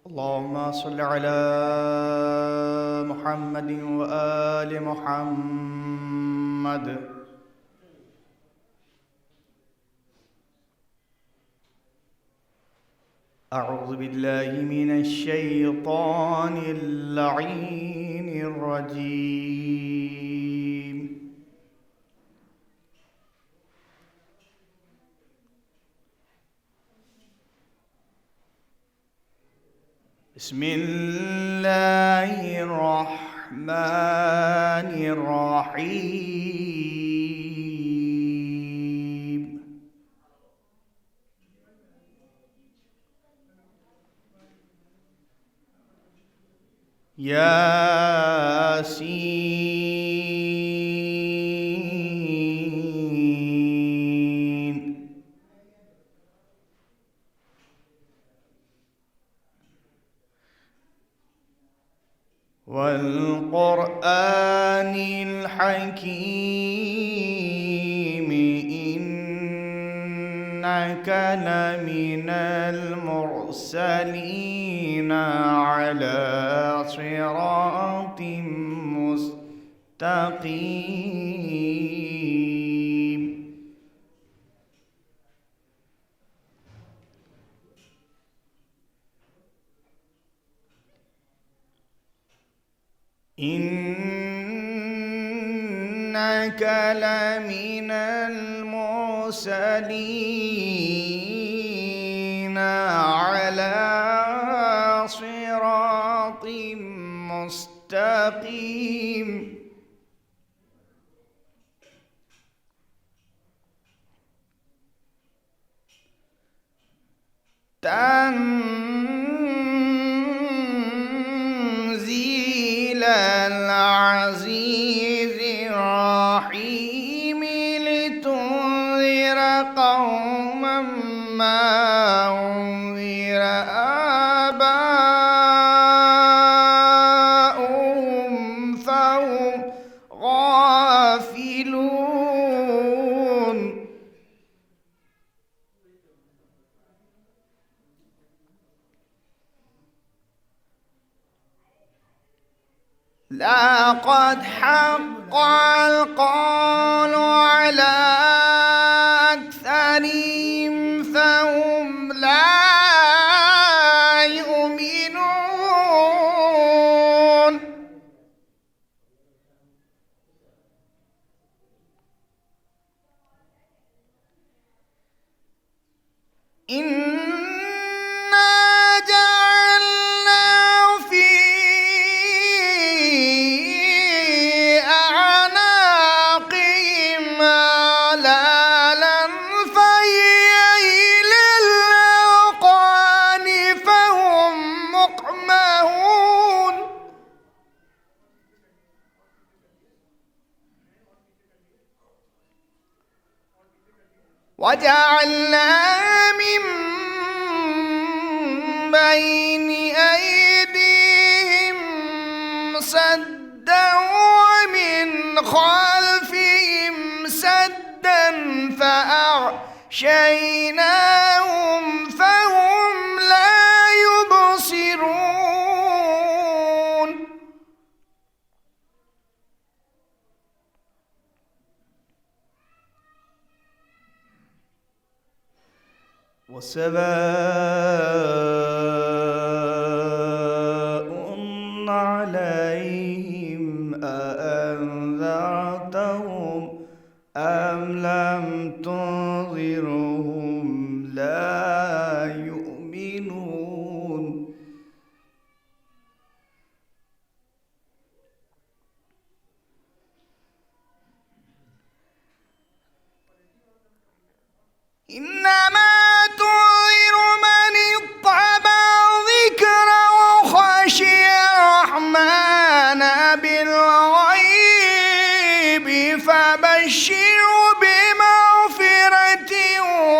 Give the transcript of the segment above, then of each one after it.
اللهم صل على محمد وآل محمد. أعوذ بالله من الشيطان اللعين الرجيم. بسم الله الرحمن الرحيم. ياسين. والقرآن الحكيم إنك لمن المرسلين على صراط مستقيم. إنك لمن المرسلين على صراط مستقيم. تنزيل العزيز الرحيم لتنذر قوما ما أنذر آباؤهم فهم غافلون. لقد حق القول على أكثرهم فهم لا يؤمنون. وجعلنا من بين أيديهم سدا ومن خلفهم سدا فأغشيناهم فهم لا يبصرون. وسواء عليهم أأنذرتهم أم لم تنذرهم لا يؤمنون. إنما تنذر من اتبع الذكر وخشي الرحمن بالغيب فبشره بمغفرة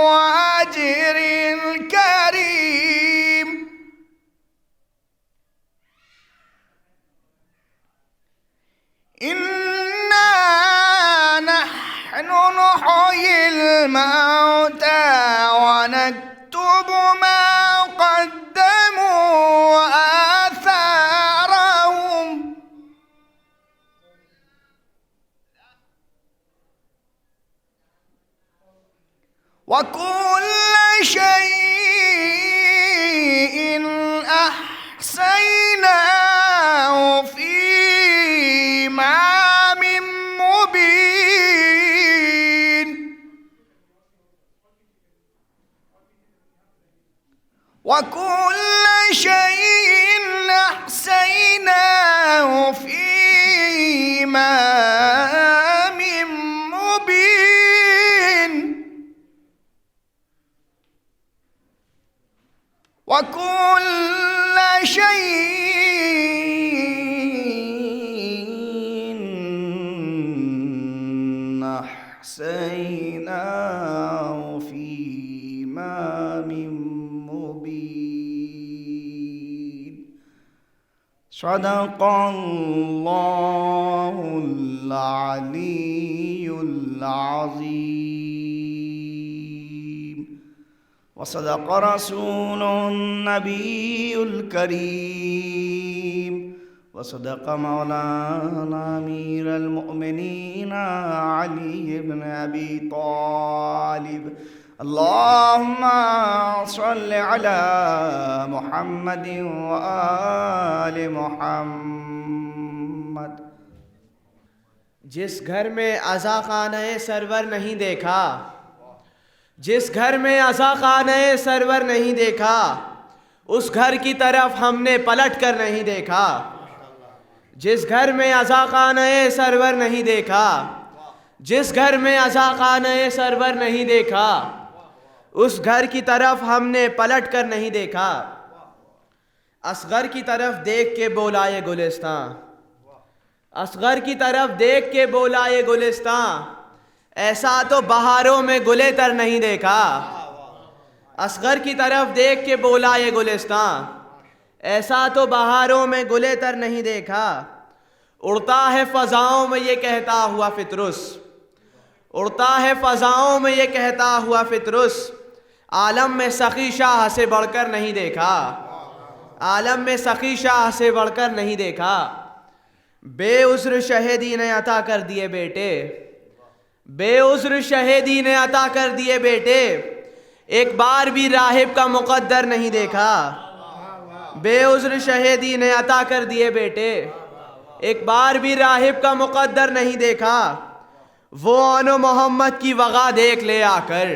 وأجر كريم. إنا نحن نحيي الموتى وكل شيء أحصيناه في إمام مبين وكل شيء أحصيناه في إمام مبين وكل شيء أحصيناه في إمام مبين صدق الله العلي العظيم وصدق رسول النبي الكريم وصدق مولانا أمير المؤمنين علي بن أبي طالب اللهم صل على محمد وآل محمد. جس گھر میں عزا خانہ سرور نہیں دیکھا، جس گھر میں عزا خانہ سرور نہیں دیکھا، اس گھر کی طرف ہم نے پلٹ کر نہیں دیکھا. جس گھر میں عزا خانہ سرور نہیں دیکھا، جس گھر میں عزا خانہ سرور نہیں دیکھا، اس گھر کی طرف ہم نے پلٹ کر نہیں دیکھا. اصغر کی طرف دیکھ کے بولا یہ گلستان، اصغر کی طرف دیکھ کے بولا یہ گلستان، ایسا تو بہاروں میں گلے تر نہیں دیکھا. اصغر کی طرف دیکھ کے بولا یہ گلستان، ایسا تو بہاروں میں گلے تر نہیں دیکھا. اڑتا ہے فضاؤں میں یہ کہتا ہوا فطرس، اڑتا ہے فضاؤں میں یہ کہتا ہوا فطرس، عالم میں سخی شاہ سے بڑھ کر نہیں دیکھا، عالم میں سخی شاہ سے بڑھ کر نہیں دیکھا. بے عذر شہیدی نے عطا کر دیے بیٹے، بے عذر شہیدی نے عطا کر دیے بیٹے، ایک بار بھی راہب کا مقدر نہیں دیکھا. بے عذر شہیدی نے عطا کر دیے بیٹے، ایک بار بھی راہب کا مقدر نہیں دیکھا. وہ آن و محمد کی وغا دیکھ لے آ کر،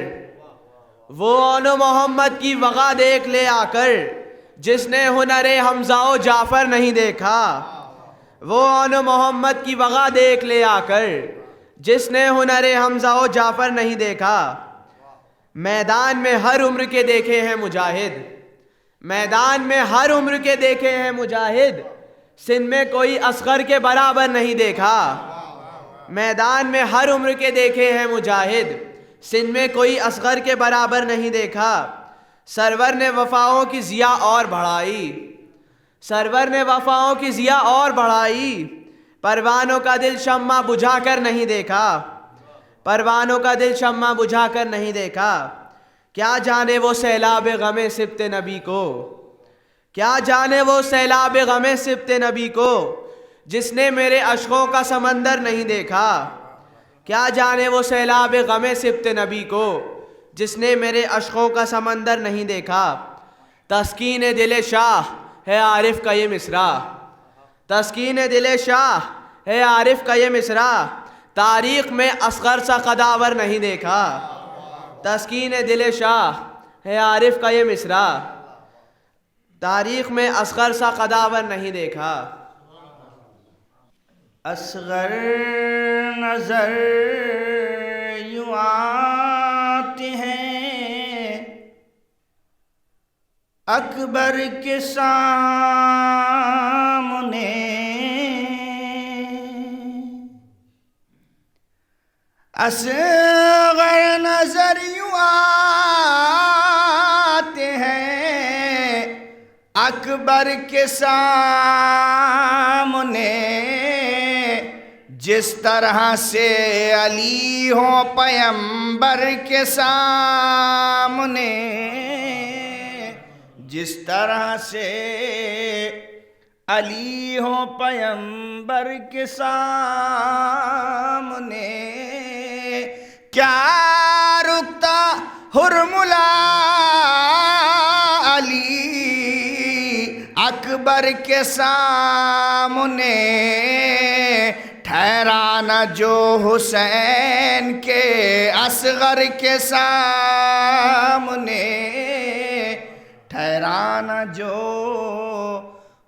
وہ آن و محمد کی وغا دیکھ لے آ کر، جس نے ہنر حمزہ و جعفر نہیں دیکھا. وہ آن و محمد کی وغا دیکھ لے آ کر، جس نے ہنر حمزہ و جعفر نہیں دیکھا. میدان میں ہر عمر کے دیکھے ہیں مجاہد، میدان میں ہر عمر کے دیکھے ہیں مجاہد، سن میں کوئی اصغر کے برابر نہیں دیکھا. میدان میں ہر عمر کے دیکھے ہیں مجاہد، سن میں کوئی اصغر کے برابر نہیں دیکھا. سرور نے وفاؤں کی ضیا اور بڑھائی، سرور نے وفاؤں کی ضیا اور بڑھائی، پروانوں کا دل شمع بجھا کر نہیں دیکھا، پروانوں کا دل شمع بجھا کر نہیں دیکھا. کیا جانے وہ سیلاب غم سبط نبی کو، کیا جانے وہ سیلاب غم سبط نبی کو، جس نے میرے اشکوں کا سمندر نہیں دیکھا. کیا جانے وہ سیلاب غم سبط نبی کو، جس نے میرے اشکوں کا سمندر نہیں دیکھا. تسکین دل شاہ ہے عارف کا یہ مصرع، تسکین دل شاہ ہے عارف کا یہ مصرع، تاریخ میں اصغر سا قداور نہیں دیکھا. تسکین دل شاہ ہے عارف کا یہ مصرع، تاریخ میں اصغر سا قداور نہیں دیکھا. اصغر نظر یوں آتے ہیں اکبر کے سامنے، اصغر نظر یوں آتے ہیں اکبر کے سامنے، جس طرح سے علی ہو پیمبر کے سامنے، جس طرح سے علی ہو پیمبر کے سامنے. کیا رکتا حرملا علی اکبر کے سامنے ٹھہرا نہ جو حسین کے اصغر کے سامنے ٹھہرا نہ جو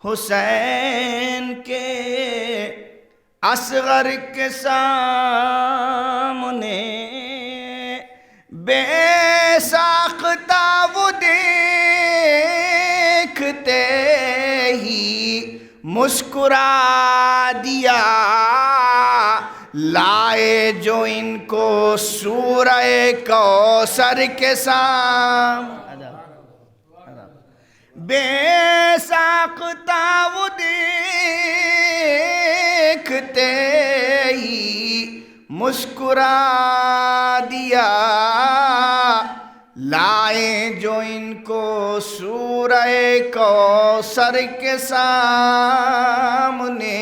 حسین کے اصغر کے سامنے بے ساختہ وہ دیکھتے ہی مسکرا دیا لائے جو ان کو سورہ کوثر کے سامنے بے ساختہ وہ دیکھتے ہی مسکرا دیا لائیں جو ان کو سورہ کوثر کے سامنے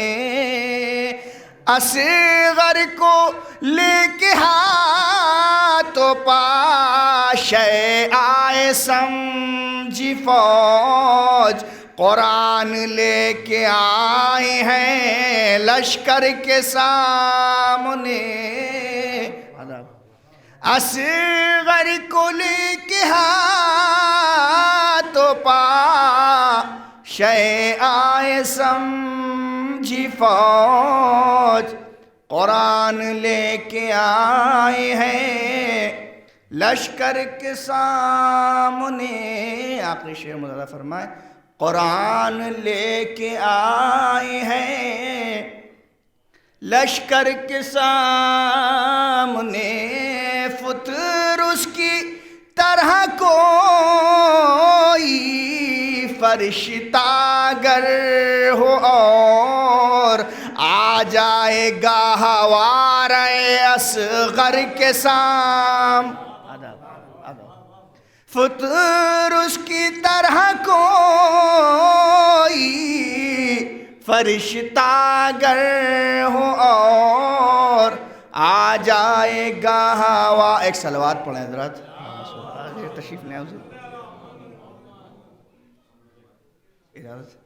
اصغر کو لے کے ہاتھوں پاشے آئے سمجھی فوج قرآن لے کے آئے ہیں لشکر کے سامنے اصغر کو لے کے ہاتھوں پاشے آئے سمجھی فوج قرآن لے کے آئے ہیں لشکر کے سامنے آخری شعر مدارہ فرمائے قرآن لے کے آئے ہیں لشکر کے سامنے فطر اس کی طرح کوئی فرشتہ اگر ہو اور آ جائے گا ہوارِ اصغر کے سامنے فطر اس کی طرح کوئی فرشتہ اگر ہو اور آ جائے گا ہوا ایک صلوات پڑھیں حضرات تشریف لیں اجازت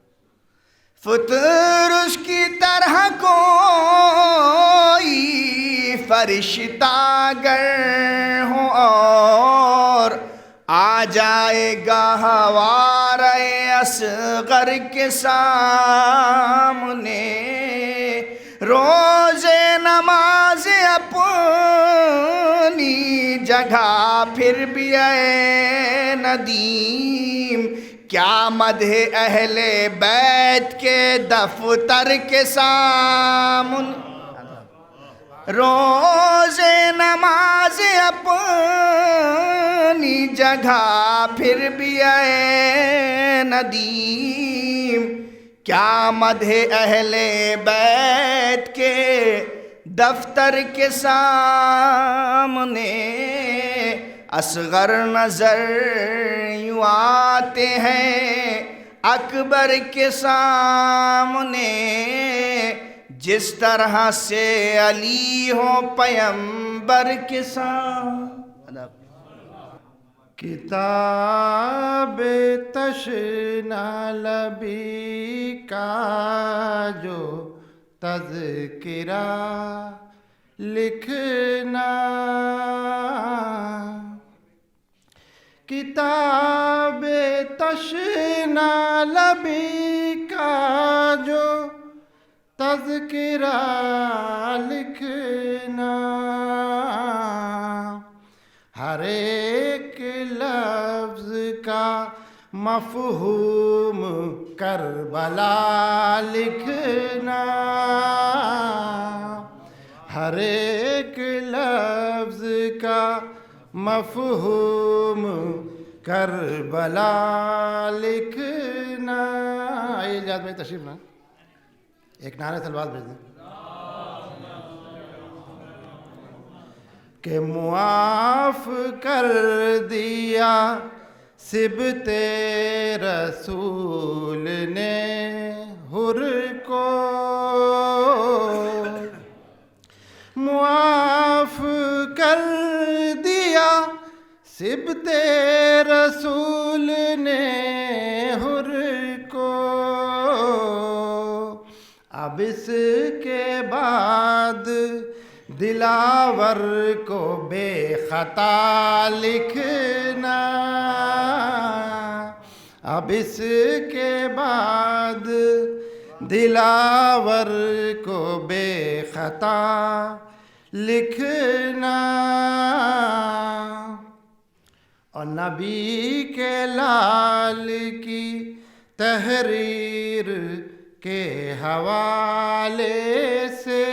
فطر اس کی طرح کوئی فرشتہ اگر ہو اور آ جائے گا ہوارِ اصغر کے سامنے روز نماز اپنی جگہ پھر بھی اے ندیم کیا مدح اہل بیت کے دفتر کے سامنے روز نماز اپنی جگہ پھر بھی اے ندیم کیا مدح اہل بیت کے دفتر کے سامنے اصغر نظر یوں آتے ہیں اکبر کے سامنے جس طرح سے علی ہو پیمبر کے سامنے کتاب تشنا لبی کا جو تذکرہ لکھنا کتاب تشنا لبی کا جو تذکرہ لکھنا ہر ایک لفظ کا مفہوم کربلا لکھنا ہر ایک لفظ کا مفہوم کربلا لکھنا آئیے اجازت بھائی تشریف لائیں ایک نعرہ صلوات بھیج دیں کہ معاف کر دیا صبت رسول نے حر کو معاف کر دیا سبت رسول نے حر کو اب اس کے بعد دلاور کو بے خطا لکھنا، اب اس کے بعد دلاور کو بے خطا لکھنا، اور نبی کے لال کی تحریر کے حوالے سے،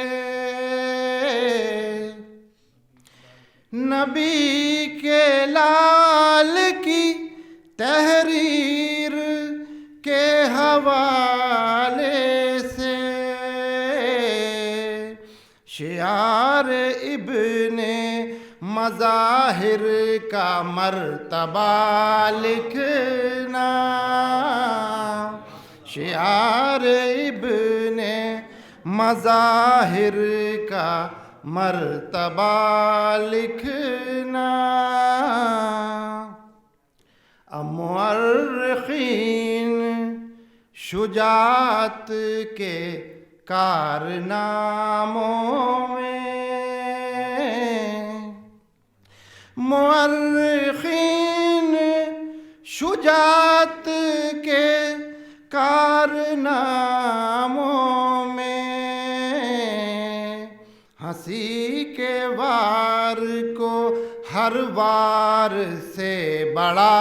نبی کے لال کی تحریر کے حوالے سے، شعار ابن مظاہر کا مرتبہ لکھنا، شعار ابن مظاہر کا مرتبہ لکھنا، مورخین شجاعت کے کارناموں میں، مورخین شجاعت کے کارناموں میں، ہنسی کے وار کو ہر وار سے بڑا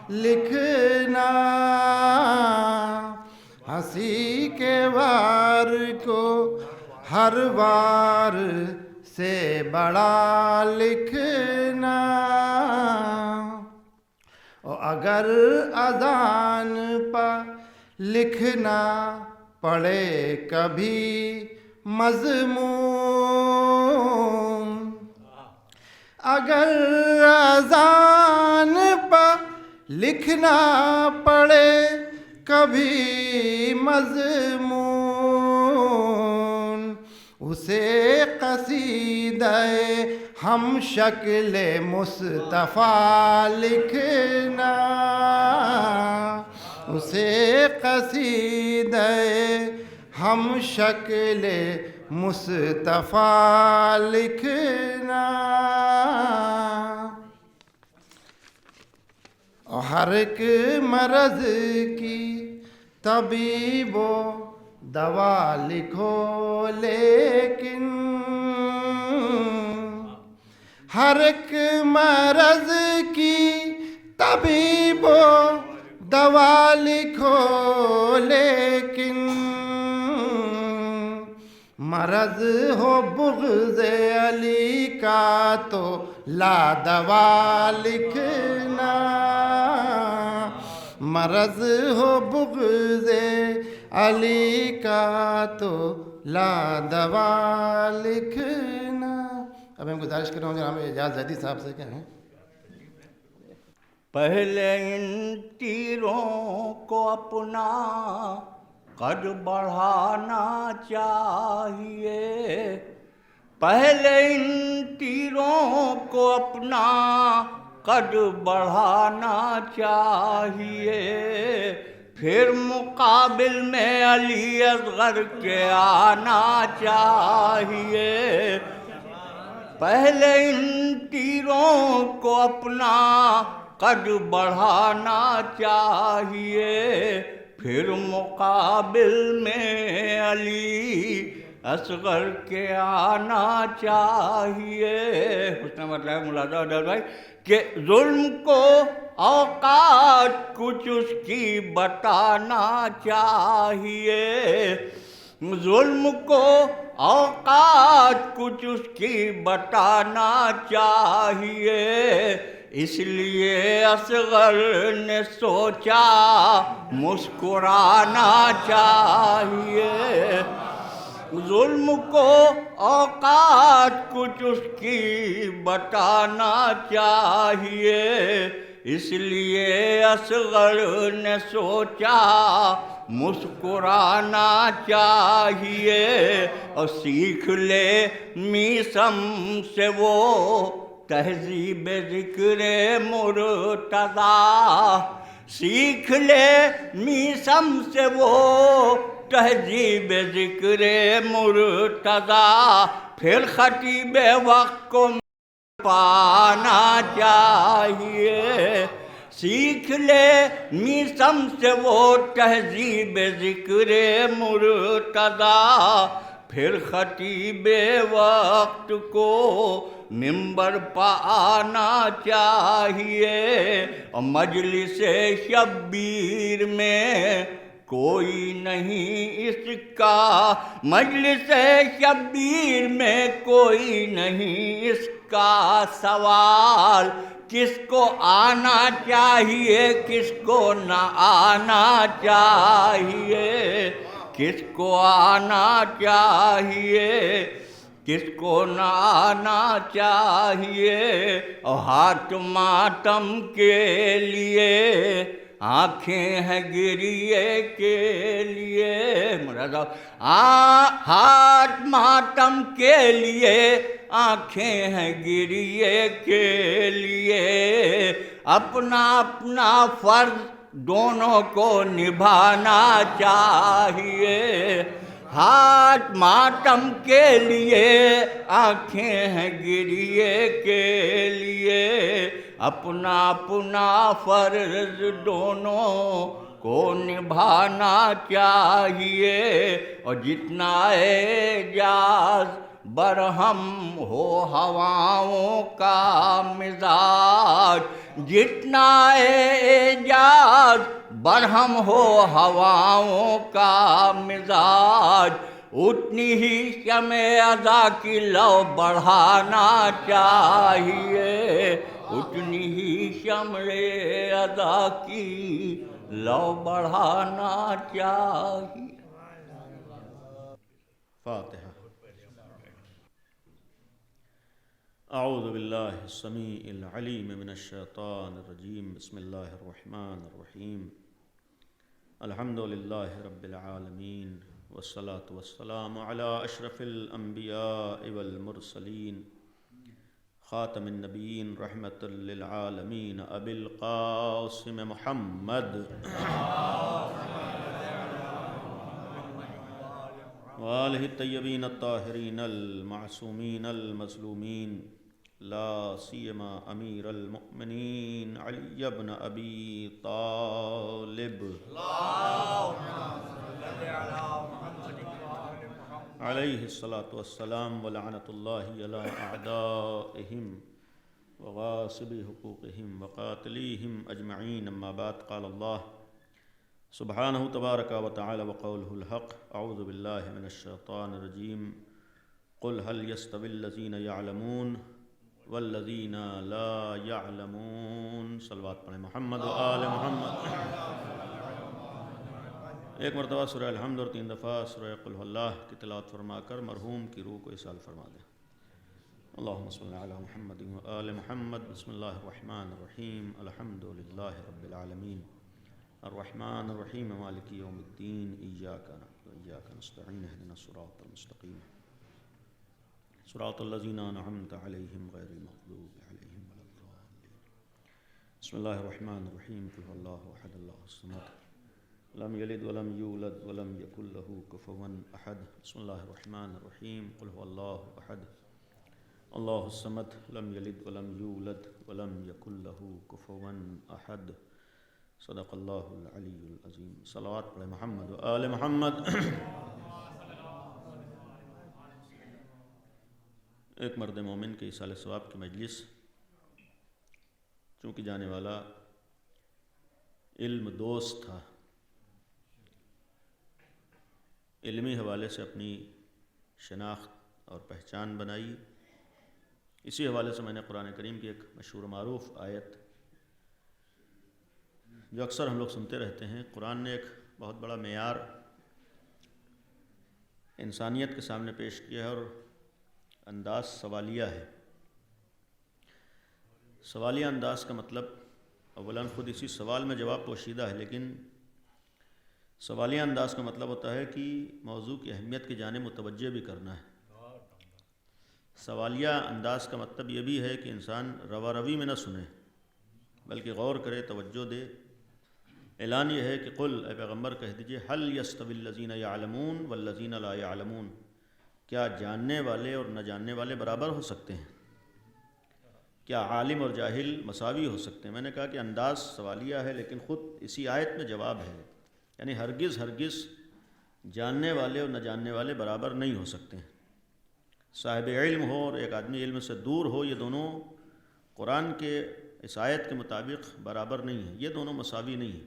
لکھنا، ہنسی کے وار کو ہر وار سے بڑا لکھنا، اور اگر اذان پہ لکھنا پڑے کبھی مضمون، اگر اذان پہ لکھنا پڑے کبھی مضمون، اسے قصیدہ ہم شکل مصطفیٰ لکھنا، اسے قصیدہ ہم شکل مصطفیٰ لکھنا، اور ہر ایک مرض کی طبیب و دوا لکھو، لیکن ہر ایک مرض کی طبیب و دوا لکھو، لیکن مرض ہو بغض علی کا تو لا دوا لکھنا، مرض ہو بغض علی کا تو لا دوا لکھنا۔ اب میں گزارش کر رہا ہوں جناب اعجاز زیدی صاحب سے کہیں۔ پہلے ان تیروں کو اپنا قد بڑھانا چاہیے، پہلے ان تیروں کو اپنا قد بڑھانا چاہیے، پھر مقابل میں علی اصغر کے آنا چاہیے، پہلے ان تیروں کو اپنا قد بڑھانا چاہیے، پھر مقابل میں علی اصغر کے آنا چاہیے۔ اس نے مطلب ملازہ ادھر بھائی کہ ظلم کو اوقات کچھ اس کی بتانا چاہیے، ظلم کو اوقات کچھ اس کی بتانا چاہیے، اس لیے اصغر نے سوچا مسکرانا چاہیے، ظلم کو اوقات کچھ اس کی بتانا چاہیے، اس لیے اصغر نے سوچا مسکرانا چاہیے، اور سیکھ لے میثم سے وہ تہذیب ذکر مرتضی، سیکھ لے میسم سے وہ تہذیب ذکر مرتضی، پھر خطیب وقت کو پانا چاہیے، سیکھ لے میسم سے وہ تہذیب ذکر مرتضی، پھر خطیب وقت کو منبر پہ آنا چاہیے، اور مجلس شبیر میں کوئی نہیں اس کا، مجلس شبیر میں کوئی نہیں اس کا سوال، کس کو آنا چاہیے کس کو نہ آنا چاہیے، کس کو آنا چاہیے کس کو نہ آنا چاہیے، اور ہاتھ ماتم کے لیے آنکھیں ہیں گریے کے لیے، ہاتھ ماتم کے لیے آنکھیں ہیں گریے کے لیے، اپنا اپنا فرض دونوں کو نبھانا چاہیے، ہاتھ ماتم کے لیے آنکھیں ہیں گریے کے لیے، اپنا اپنا فرض دونوں کو نبھانا چاہیے، اور جتنا اعجاز برہم ہو ہواؤں کا مزاج، جتنا اعجاز برہم ہو ہواؤں کا مزاج، اتنی ہی شمع ازاں کی لو بڑھانا چاہیے، اتنی ہی شمع ازاں کی لو بڑھانا چاہیے۔ فاتحہ۔ اعوذ باللہ السمیع العلیم من الشیطان الرجیم، بسم اللہ الرحمن الرحیم، الحمد للہ رب العالمین، والصلاة والسلام علی اشرف الانبیاء والمرسلین، خاتم النبیین رحمۃ للعالمین، ابی القاسم محمد وآلہ الطیبین الطاہرین المعصومین المظلومین، لا سیما امیر المؤمنین علی بن ابی طالب علیہ الصلاۃ والسلام، ولعنۃ اللہ علی اعدائہم وغاصبی حقوقہم وقاتلیہم اجمعین، اما بعد، قال اللہ سبحانہ تبارک و تعالی وقولہ الحق، اعوذ باللہ من الشیطان الرجیم، قل هل يستوي الذین یعلمون والذین لا یعلمون، صلوات پڑھیں محمد و آل محمد۔ ایک مرتبہ سورہ الحمد اور 3 دفعہ سورہ قل هو اللہ کی تلاوت فرما کر مرحوم کی روح کو اصال فرما دیں۔ اللہم صل علی محمد و آل محمد، بسم اللہ الرحمن الرحیم، الحمد للہ رب العالمین، الرحمن الرحیم، مالک یوم الدین، ایاک نعبد و ایاک نستعین، اہدنا الصراط المستقیم، صراط الذین انعمت علیہم غیر المغضوب علیہم ولا الضالین۔ بسم اللہ الرحمن الرحیم، قل هو اللہ احد اللہ الصمد، لم یلد ولم یولد ولم یکن له کفوا احد۔ بسم اللہ الرحمن الرحیم، قل هو اللہ احد اللہ الصمد، لم یلد ولم یولد ولم یکن له کفوا احد، صدق اللہ العلی العظیم۔ صلوات پڑھیں محمد و آل محمد۔ ایک مرد مومن کے ایصال ثواب کی مجلس، چونکہ جانے والا علم دوست تھا، علمی حوالے سے اپنی شناخت اور پہچان بنائی، اسی حوالے سے میں نے قرآن کریم کی ایک مشہور و معروف آیت جو اکثر ہم لوگ سنتے رہتے ہیں، قرآن نے ایک بہت بڑا معیار انسانیت کے سامنے پیش کیا ہے، اور انداز سوالیہ ہے۔ سوالیہ انداز کا مطلب اولاً خود اسی سوال میں جواب پوشیدہ ہے، لیکن سوالیہ انداز کا مطلب ہوتا ہے کہ موضوع کی اہمیت کی جانب متوجہ بھی کرنا ہے۔ سوالیہ انداز کا مطلب یہ بھی ہے کہ انسان روا روی میں نہ سنے بلکہ غور کرے، توجہ دے۔ اعلان یہ ہے کہ قل، اے پیغمبر کہہ دیجئے، هل يستوي الذين يعلمون والذين لا يعلمون، کیا جاننے والے اور نہ جاننے والے برابر ہو سکتے ہیں؟ کیا عالم اور جاہل مساوی ہو سکتے ہیں؟ میں نے کہا کہ انداز سوالیہ ہے لیکن خود اسی آیت میں جواب ہے، یعنی ہرگز ہرگز جاننے والے اور نہ جاننے والے برابر نہیں ہو سکتے ہیں۔ صاحب علم ہو اور ایک آدمی علم سے دور ہو، یہ دونوں قرآن کے اس آیت کے مطابق برابر نہیں ہیں، یہ دونوں مساوی نہیں ہیں۔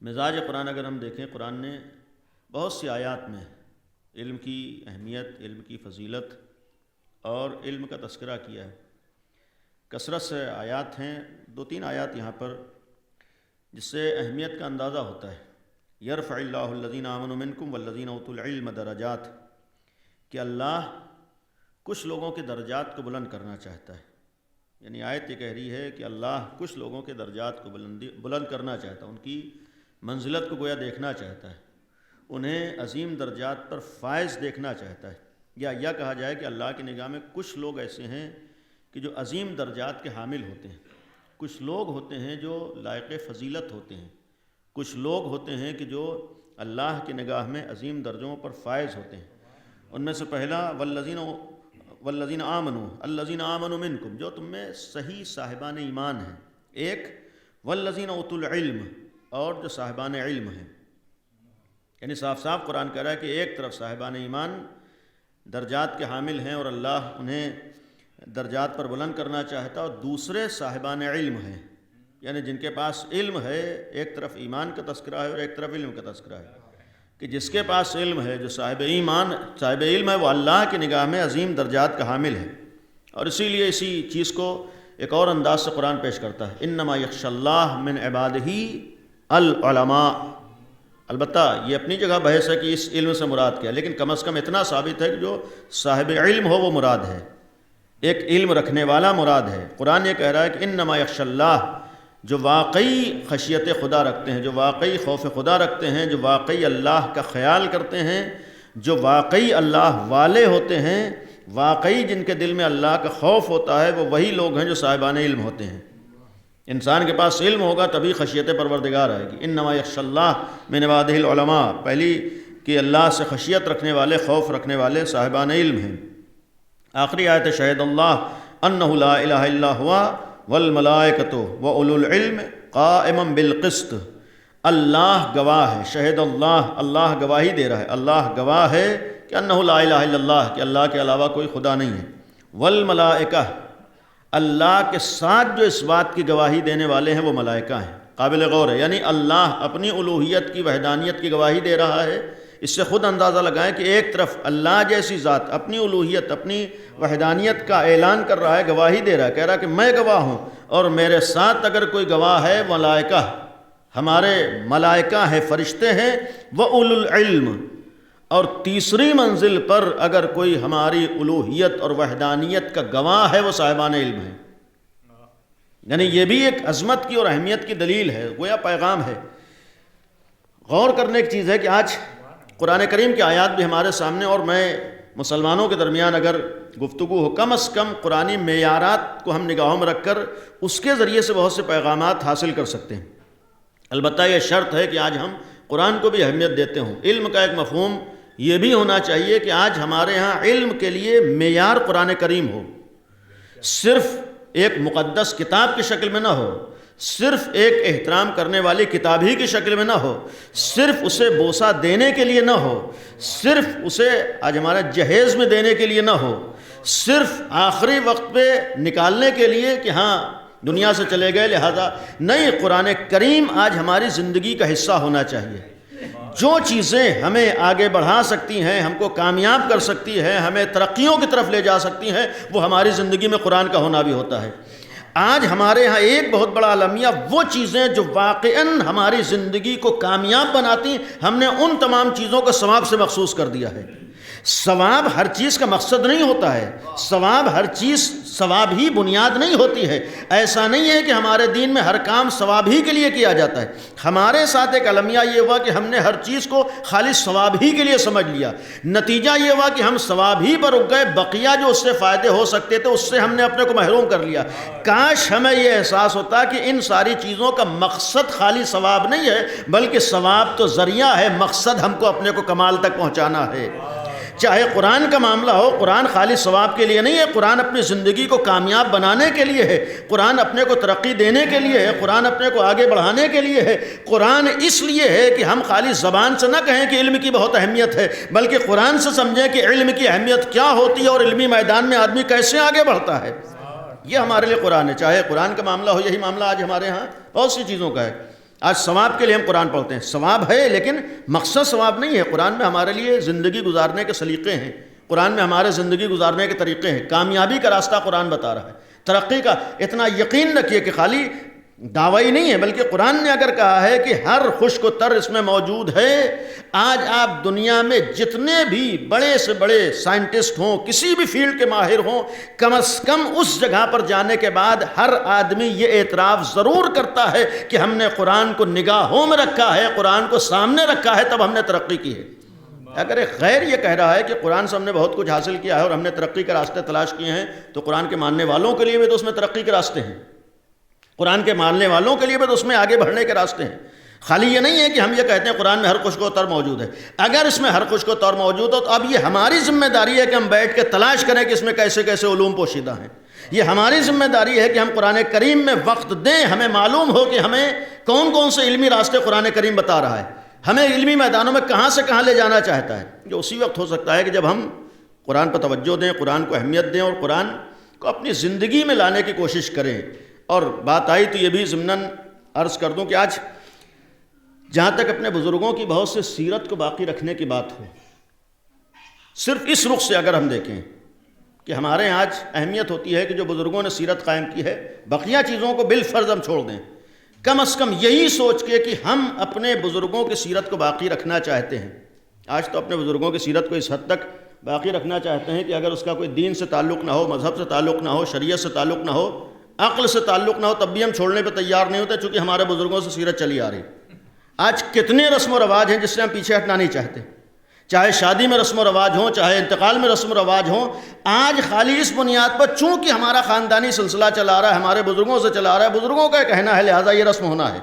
مزاج قرآن اگر ہم دیکھیں، قرآن نے بہت سی آیات میں علم کی اہمیت، علم کی فضیلت اور علم کا تذکرہ کیا ہے۔ کثرت سے آیات ہیں، 2-3 آیات یہاں پر جس سے اہمیت کا اندازہ ہوتا ہے۔ یرفع اللہ الذین آمنوا منکم والذین اوتوا العلم درجات، کہ اللہ کچھ لوگوں کے درجات کو بلند کرنا چاہتا ہے، یعنی آیت یہ کہہ رہی ہے کہ اللہ کچھ لوگوں کے درجات کو بلند کرنا چاہتا ہے، ان کی منزلت کو گویا دیکھنا چاہتا ہے، انہیں عظیم درجات پر فائز دیکھنا چاہتا ہے، یا کہا جائے کہ اللہ کی نگاہ میں کچھ لوگ ایسے ہیں کہ جو عظیم درجات کے حامل ہوتے ہیں، کچھ لوگ ہوتے ہیں جو لائق فضیلت ہوتے ہیں، کچھ لوگ ہوتے ہیں کہ جو اللہ کی نگاہ میں عظیم درجوں پر فائز ہوتے ہیں۔ ان میں سے پہلا والذین آمنوا، الذین آمنوا منکم، جو تم میں صحیح صاحبان ایمان ہیں، ایک والذین اوتوا العلم، اور جو صاحبان علم ہیں، یعنی صاف صاف قرآن کہہ رہا ہے کہ ایک طرف صاحبان ایمان درجات کے حامل ہیں اور اللہ انہیں درجات پر بلند کرنا چاہتا، اور دوسرے صاحبان علم ہیں، یعنی جن کے پاس علم ہے، ایک طرف ایمان کا تذکرہ ہے اور ایک طرف علم کا تذکرہ ہے، کہ جس کے پاس علم ہے، جو صاحب علم ہے، وہ اللہ کی نگاہ میں عظیم درجات کا حامل ہے۔ اور اسی لیے اسی چیز کو ایک اور انداز سے قرآن پیش کرتا ہے، انما یخشی اللہ من عبادہ العلماء۔ البتہ یہ اپنی جگہ بحث ہے کہ اس علم سے مراد کیا ہے، لیکن کم از کم اتنا ثابت ہے کہ جو صاحب علم ہو وہ مراد ہے، ایک علم رکھنے والا مراد ہے۔ قرآن یہ کہہ رہا ہے کہ انما یخشی اللہ، جو واقعی خشیت خدا رکھتے ہیں، جو واقعی خوف خدا رکھتے ہیں، جو واقعی اللہ کا خیال کرتے ہیں، جو واقعی اللہ والے ہوتے ہیں، واقعی جن کے دل میں اللہ کا خوف ہوتا ہے، وہ وہی لوگ ہیں جو صاحبان علم ہوتے ہیں۔ انسان کے پاس علم ہوگا تبھی خشیت پروردگار آئے گی۔ انما یخشی اللہ من عبادہ العلماء، پہلی کہ اللہ سے خشیت رکھنے والے، خوف رکھنے والے صاحبان علم ہیں۔ آخری آیت شہد اللہ انہ لا الہ الا ہوا والملائکۃ واولو العلم قائما بالقسط، اللہ گواہ ہے، شہد اللہ، اللہ گواہی دے رہا ہے، اللہ گواہ ہے کہ انہ لا الہ الا اللہ، کہ اللہ کے علاوہ کوئی خدا نہیں ہے، والملائکہ، اللہ کے ساتھ جو اس بات کی گواہی دینے والے ہیں وہ ملائکہ ہیں۔ قابل غور ہے، یعنی اللہ اپنی الوہیت کی، وحدانیت کی گواہی دے رہا ہے۔ اس سے خود اندازہ لگائیں کہ ایک طرف اللہ جیسی ذات اپنی الوہیت، اپنی وحدانیت کا اعلان کر رہا ہے، گواہی دے رہا ہے، کہہ رہا ہے کہ میں گواہ ہوں، اور میرے ساتھ اگر کوئی گواہ ہے، ملائکہ، ہمارے ملائکہ ہیں، فرشتے ہیں، وَأُولُو الْعِلْمِ، اور تیسری منزل پر اگر کوئی ہماری الوہیت اور وحدانیت کا گواہ ہے وہ صاحبان علم ہیں۔ یعنی یہ بھی ایک عظمت کی اور اہمیت کی دلیل ہے، گویا پیغام ہے۔ غور کرنے کی چیز ہے کہ آج قرآن کریم کی آیات بھی ہمارے سامنے، اور میں مسلمانوں کے درمیان اگر گفتگو ہو، کم از کم قرآنی معیارات کو ہم نگاہوں میں رکھ کر اس کے ذریعے سے بہت سے پیغامات حاصل کر سکتے ہیں۔ البتہ یہ شرط ہے کہ آج ہم قرآن کو بھی اہمیت دیتے ہوں۔ علم کا ایک مفہوم یہ بھی ہونا چاہیے کہ آج ہمارے ہاں علم کے لیے معیار قرآن کریم ہو، صرف ایک مقدس کتاب کی شکل میں نہ ہو، صرف ایک احترام کرنے والی کتاب ہی کی شکل میں نہ ہو، صرف اسے بوسہ دینے کے لیے نہ ہو، صرف اسے آج ہمارا جہیز میں دینے کے لیے نہ ہو، صرف آخری وقت پہ نکالنے کے لیے کہ ہاں دنیا سے چلے گئے لہذا نہیں۔ قرآن کریم آج ہماری زندگی کا حصہ ہونا چاہیے۔ جو چیزیں ہمیں آگے بڑھا سکتی ہیں، ہم کو کامیاب کر سکتی ہیں، ہمیں ترقیوں کی طرف لے جا سکتی ہیں، وہ ہماری زندگی میں قرآن کا ہونا بھی ہوتا ہے۔ آج ہمارے ہاں ایک بہت بڑا المیہ وہ چیزیں جو واقعاً ہماری زندگی کو کامیاب بناتی ہیں، ہم نے ان تمام چیزوں کو ثواب سے مخصوص کر دیا ہے۔ ثواب ہر چیز کا مقصد نہیں ہوتا ہے، ثواب ہر چیز ثواب ہی بنیاد نہیں ہوتی ہے۔ ایسا نہیں ہے کہ ہمارے دین میں ہر کام ثواب ہی کے لیے کیا جاتا ہے۔ ہمارے ساتھ ایک المیہ یہ ہوا کہ ہم نے ہر چیز کو خالی ثواب ہی کے لیے سمجھ لیا، نتیجہ یہ ہوا کہ ہم ثواب ہی پر رک گئے، بقیہ جو اس سے فائدے ہو سکتے تھے اس سے ہم نے اپنے کو محروم کر لیا۔ کاش ہمیں یہ احساس ہوتا کہ ان ساری چیزوں کا مقصد خالی ثواب نہیں ہے، بلکہ ثواب تو ذریعہ ہے، مقصد ہم کو اپنے کو کمال تک پہنچانا ہے۔ چاہے قرآن کا معاملہ ہو، قرآن خالی ثواب کے لیے نہیں ہے، قرآن اپنی زندگی کو کامیاب بنانے کے لیے ہے، قرآن اپنے کو ترقی دینے کے لیے ہے، قرآن اپنے کو آگے بڑھانے کے لیے ہے۔ قرآن اس لیے ہے کہ ہم خالی زبان سے نہ کہیں کہ علم کی بہت اہمیت ہے، بلکہ قرآن سے سمجھیں کہ علم کی اہمیت کیا ہوتی ہے اور علمی میدان میں آدمی کیسے آگے بڑھتا ہے۔ یہ ہمارے لیے قرآن ہے، چاہے قرآن کا معاملہ ہو، یہی معاملہ آج ہمارے ہاں بہت سی چیزوں کا ہے۔ آج ثواب کے لیے ہم قرآن پڑھتے ہیں، ثواب ہے لیکن مقصد ثواب نہیں ہے۔ قرآن میں ہمارے لیے زندگی گزارنے کے سلیقے ہیں، قرآن میں ہمارے زندگی گزارنے کے طریقے ہیں، کامیابی کا راستہ قرآن بتا رہا ہے، ترقی کا۔ اتنا یقین رکھیے کہ خالی دعویٰ ہی نہیں ہے، بلکہ قرآن نے اگر کہا ہے کہ ہر خشک و تر اس میں موجود ہے۔ آج آپ دنیا میں جتنے بھی بڑے سے بڑے سائنٹسٹ ہوں، کسی بھی فیلڈ کے ماہر ہوں، کم از کم اس جگہ پر جانے کے بعد ہر آدمی یہ اعتراف ضرور کرتا ہے کہ ہم نے قرآن کو نگاہوں میں رکھا ہے، قرآن کو سامنے رکھا ہے، تب ہم نے ترقی کی ہے۔ اگر ایک غیر یہ کہہ رہا ہے کہ قرآن سے ہم نے بہت کچھ حاصل کیا ہے اور ہم نے ترقی کے راستے تلاش کیے ہیں، تو قرآن کے ماننے والوں کے لیے بھی تو اس میں ترقی کے راستے ہیں، قرآن کے ماننے والوں کے لیے بھی تو اس میں آگے بڑھنے کے راستے ہیں۔ خالی یہ نہیں ہے کہ ہم یہ کہتے ہیں قرآن میں ہر خشک و تر موجود ہے۔ اگر اس میں ہر خشک و تر موجود ہو تو اب یہ ہماری ذمہ داری ہے کہ ہم بیٹھ کے تلاش کریں کہ اس میں کیسے کیسے علوم پوشیدہ ہیں۔ یہ ہماری ذمہ داری ہے کہ ہم قرآن کریم میں وقت دیں، ہمیں معلوم ہو کہ ہمیں کون کون سے علمی راستے قرآن کریم بتا رہا ہے، ہمیں علمی میدانوں میں کہاں سے کہاں لے جانا چاہتا ہے۔ جو اسی وقت ہو سکتا ہے کہ جب ہم قرآن پر توجہ دیں، قرآن کو اہمیت دیں اور قرآن کو اپنی زندگی میں لانے کی کوشش کریں۔ اور بات آئی تو یہ بھی ضمناً عرض کر دوں کہ آج جہاں تک اپنے بزرگوں کی بہت سے سیرت کو باقی رکھنے کی بات ہو، صرف اس رخ سے اگر ہم دیکھیں کہ ہمارے یہاں آج اہمیت ہوتی ہے کہ جو بزرگوں نے سیرت قائم کی ہے، بقیہ چیزوں کو بالفرض ہم چھوڑ دیں، کم از کم یہی سوچ کے کہ ہم اپنے بزرگوں کی سیرت کو باقی رکھنا چاہتے ہیں۔ آج تو اپنے بزرگوں کی سیرت کو اس حد تک باقی رکھنا چاہتے ہیں کہ اگر اس کا کوئی دین سے تعلق نہ ہو، مذہب سے تعلق نہ ہو، شریعت سے تعلق نہ ہو، عقل سے تعلق نہ ہو، تب بھی ہم چھوڑنے پہ تیار نہیں ہوتے، چونکہ ہمارے بزرگوں سے سیرت چلی آ رہی۔ آج کتنے رسم و رواج ہیں جس سے ہم پیچھے ہٹنا نہیں چاہتے، چاہے شادی میں رسم و رواج ہوں، چاہے انتقال میں رسم و رواج ہوں۔ آج خالی اس بنیاد پر چونکہ ہمارا خاندانی سلسلہ چلا رہا ہے، ہمارے بزرگوں سے چلا رہا ہے، بزرگوں کا کہنا ہے لہٰذا یہ رسم ہونا ہے۔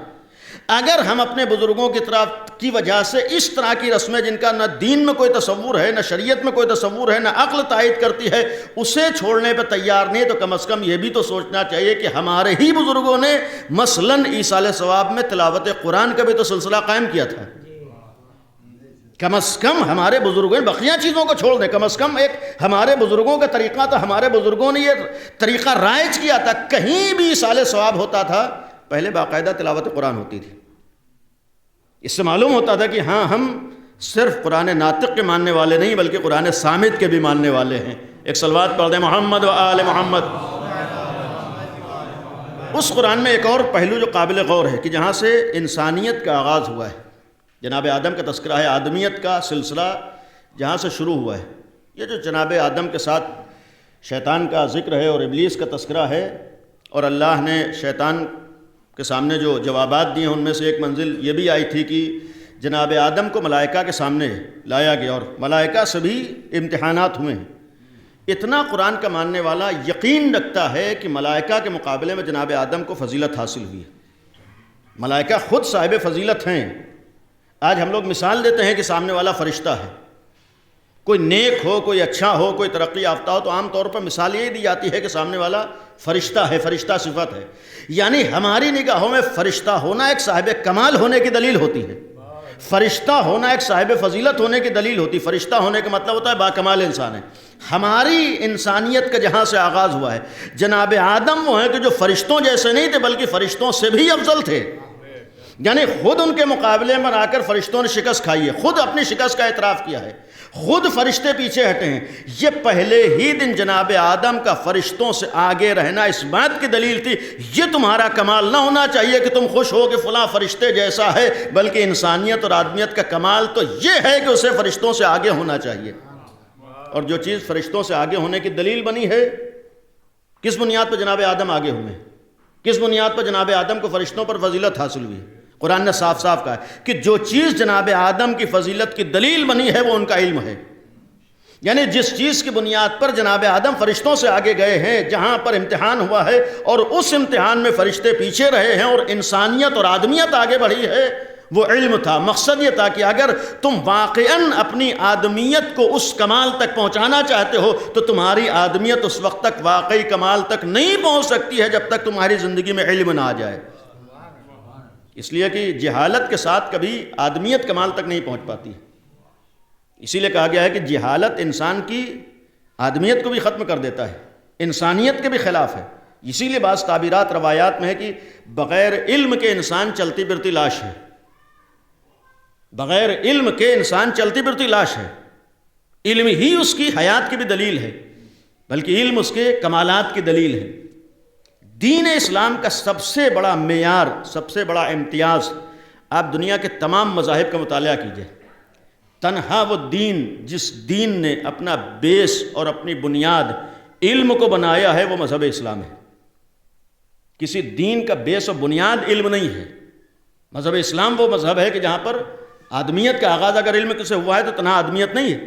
اگر ہم اپنے بزرگوں کی طرف کی وجہ سے اس طرح کی رسمیں جن کا نہ دین میں کوئی تصور ہے، نہ شریعت میں کوئی تصور ہے، نہ عقل تائید کرتی ہے، اسے چھوڑنے پہ تیار نہیں، تو کم از کم یہ بھی تو سوچنا چاہیے کہ ہمارے ہی بزرگوں نے مثلاً ایصال ثواب میں تلاوت قرآن کا بھی تو سلسلہ قائم کیا تھا۔ کم از کم ہمارے بزرگوں نے بقیہ چیزوں کو چھوڑ دیں، کم از کم ایک ہمارے بزرگوں کا طریقہ تھا، ہمارے بزرگوں نے یہ طریقہ رائج کیا تھا۔ کہیں بھی ایصال ثواب ہوتا تھا، پہلے باقاعدہ تلاوت قرآن ہوتی تھی۔ اس سے معلوم ہوتا تھا کہ ہاں ہم صرف قرآن ناطق کے ماننے والے نہیں بلکہ قرآن صامت کے بھی ماننے والے ہیں۔ ایک صلوات پڑھ دیں، محمد و آل محمد۔ اس قرآن میں ایک اور پہلو جو قابل غور ہے کہ جہاں سے انسانیت کا آغاز ہوا ہے، جناب آدم کا تذکرہ ہے، آدمیت کا سلسلہ جہاں سے شروع ہوا ہے، یہ جو جناب آدم کے ساتھ شیطان کا ذکر ہے اور ابلیس کا تذکرہ ہے، اور اللہ نے شیطان کے سامنے جو جوابات دیے ان میں سے ایک منزل یہ بھی آئی تھی کہ جناب آدم کو ملائکہ کے سامنے لایا گیا اور ملائکہ سے بھی امتحانات ہوئے ہیں۔ اتنا قرآن کا ماننے والا یقین رکھتا ہے کہ ملائکہ کے مقابلے میں جناب آدم کو فضیلت حاصل ہوئی ہے، ملائکہ خود صاحب فضیلت ہیں۔ آج ہم لوگ مثال دیتے ہیں کہ سامنے والا فرشتہ ہے، کوئی نیک ہو، کوئی اچھا ہو، کوئی ترقی یافتہ ہو، تو عام طور پر مثال یہی دی جاتی ہے کہ سامنے والا فرشتہ ہے، فرشتہ صفت ہے۔ یعنی ہماری نگاہوں میں فرشتہ ہونا ایک صاحب کمال ہونے کی دلیل ہوتی ہے، فرشتہ ہونا ایک صاحب فضیلت ہونے کی دلیل ہوتی ہے۔ فرشتہ ہونے کا مطلب ہوتا ہے باکمال انسان ہے۔ ہماری انسانیت کا جہاں سے آغاز ہوا ہے، جناب آدم وہ ہیں کہ جو فرشتوں جیسے نہیں تھے بلکہ فرشتوں سے بھی افضل تھے، یعنی خود ان کے مقابلے میں آ کر فرشتوں نے شکست کھائی ہے، خود اپنی شکست کا اعتراف کیا ہے، خود فرشتے پیچھے ہٹے ہیں. یہ پہلے ہی دن جناب آدم کا فرشتوں سے آگے رہنا اس بات کی دلیل تھی. یہ تمہارا کمال نہ ہونا چاہیے کہ تم خوش ہو کہ فلاں فرشتے جیسا ہے، بلکہ انسانیت اور آدمیت کا کمال تو یہ ہے کہ اسے فرشتوں سے آگے ہونا چاہیے. اور جو چیز فرشتوں سے آگے ہونے کی دلیل بنی ہے، کس بنیاد پر جناب آدم آگے ہوئے، کس بنیاد پر جناب آدم کو فرشتوں پر فضیلت حاصل ہوئی؟ قرآن نے صاف صاف کہا ہے کہ جو چیز جناب آدم کی فضیلت کی دلیل بنی ہے وہ ان کا علم ہے. یعنی جس چیز کی بنیاد پر جناب آدم فرشتوں سے آگے گئے ہیں، جہاں پر امتحان ہوا ہے اور اس امتحان میں فرشتے پیچھے رہے ہیں اور انسانیت اور آدمیت آگے بڑھی ہے، وہ علم تھا. مقصد یہ تھا کہ اگر تم واقعاً اپنی آدمیت کو اس کمال تک پہنچانا چاہتے ہو تو تمہاری آدمیت اس وقت تک واقعی کمال تک نہیں پہنچ سکتی ہے جب تک تمہاری زندگی میں علم نہ آ جائے. اس لیے کہ جہالت کے ساتھ کبھی آدمیت کمال تک نہیں پہنچ پاتی. اسی لیے کہا گیا ہے کہ جہالت انسان کی آدمیت کو بھی ختم کر دیتا ہے، انسانیت کے بھی خلاف ہے. اسی لیے بعض تعبیرات روایات میں ہے کہ بغیر علم کے انسان چلتی پھرتی لاش ہے. بغیر علم کے انسان چلتی پھرتی لاش ہے. علم ہی اس کی حیات کی بھی دلیل ہے، بلکہ علم اس کے کمالات کی دلیل ہے. دین اسلام کا سب سے بڑا معیار، سب سے بڑا امتیاز، آپ دنیا کے تمام مذاہب کا مطالعہ کیجئے، تنہا وہ دین جس دین نے اپنا بیس اور اپنی بنیاد علم کو بنایا ہے وہ مذہب اسلام ہے. کسی دین کا بیس و بنیاد علم نہیں ہے. مذہب اسلام وہ مذہب ہے کہ جہاں پر آدمیت کا آغاز اگر علم سے ہوا ہے تو تنہا آدمیت نہیں ہے،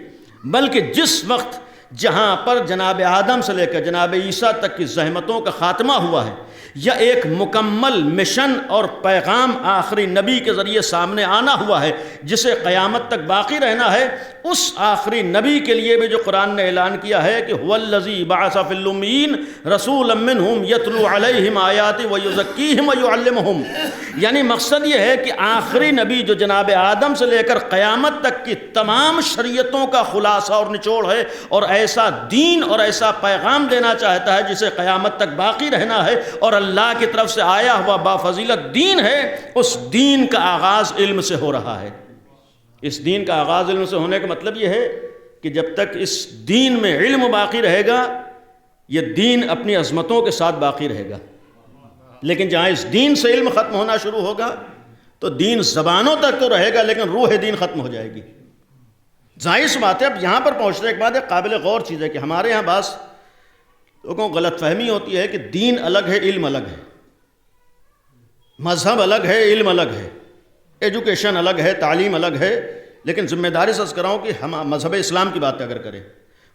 بلکہ جس وقت جہاں پر جناب آدم سے لے کر جناب عیسیٰ تک کی زحمتوں کا خاتمہ ہوا ہے، یا ایک مکمل مشن اور پیغام آخری نبی کے ذریعے سامنے آنا ہوا ہے جسے قیامت تک باقی رہنا ہے، اس آخری نبی کے لیے بھی جو قرآن نے اعلان کیا ہے کہ هو الذی بعث فی الامیین رسولا منہم یتلو علیہم آیاتی ویزکیہم ویعلمہم. یعنی مقصد یہ ہے کہ آخری نبی جو جناب آدم سے لے کر قیامت تک کی تمام شریعتوں کا خلاصہ اور نچوڑ ہے، اور ایسا دین اور ایسا پیغام دینا چاہتا ہے جسے قیامت تک باقی رہنا ہے اور اللہ کی طرف سے آیا ہوا بافضیلت دین ہے. اس دین کا آغاز علم سے ہو رہا ہے. اس دین کا آغاز علم سے ہونے کا مطلب یہ ہے کہ جب تک اس دین میں علم باقی رہے گا یہ دین اپنی عظمتوں کے ساتھ باقی رہے گا. لیکن جہاں اس دین سے علم ختم ہونا شروع ہوگا تو دین زبانوں تک تو رہے گا لیکن روح دین ختم ہو جائے گی. ظاہر سی بات ہے. اب یہاں پر پہنچنے کے بعد ایک قابل غور چیز ہے کہ ہمارے یہاں بعض لوگوں کو غلط فہمی ہوتی ہے کہ دین الگ ہے، علم الگ ہے، مذہب الگ ہے، علم الگ ہے، ایجوکیشن الگ ہے، تعلیم الگ ہے. لیکن ذمہ داری سے عرض کر رہا ہوں کہ ہم مذہب اسلام کی بات اگر کریں،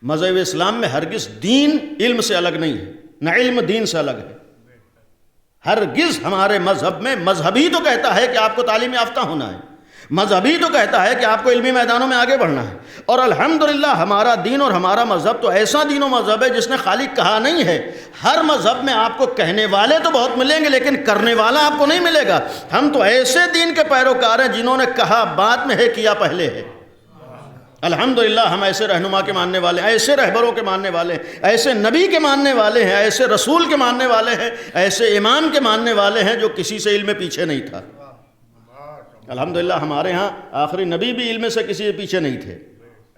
مذہب اسلام میں ہرگز دین علم سے الگ نہیں ہے، نہ علم دین سے الگ ہے. ہرگز ہمارے مذہب میں مذہبی تو کہتا ہے کہ آپ کو تعلیم یافتہ ہونا ہے، مذہبی تو کہتا ہے کہ آپ کو علمی میدانوں میں آگے بڑھنا ہے. اور الحمدللہ ہمارا دین اور ہمارا مذہب تو ایسا دین و مذہب ہے جس نے خالی کہا نہیں ہے. ہر مذہب میں آپ کو کہنے والے تو بہت ملیں گے لیکن کرنے والا آپ کو نہیں ملے گا. ہم تو ایسے دین کے پیروکار ہیں جنہوں نے کہا بعد میں ہے، کیا پہلے ہے. الحمدللہ ہم ایسے رہنما کے ماننے والے ہیں، ایسے رہبروں کے ماننے والے ہیں، ایسے نبی کے ماننے والے ہیں، ایسے رسول کے ماننے والے ہیں، ایسے امام کے ماننے والے ہیں جو کسی سے علم پیچھے نہیں تھا. الحمدللہ ہمارے ہاں آخری نبی بھی علم سے کسی سے پیچھے نہیں تھے.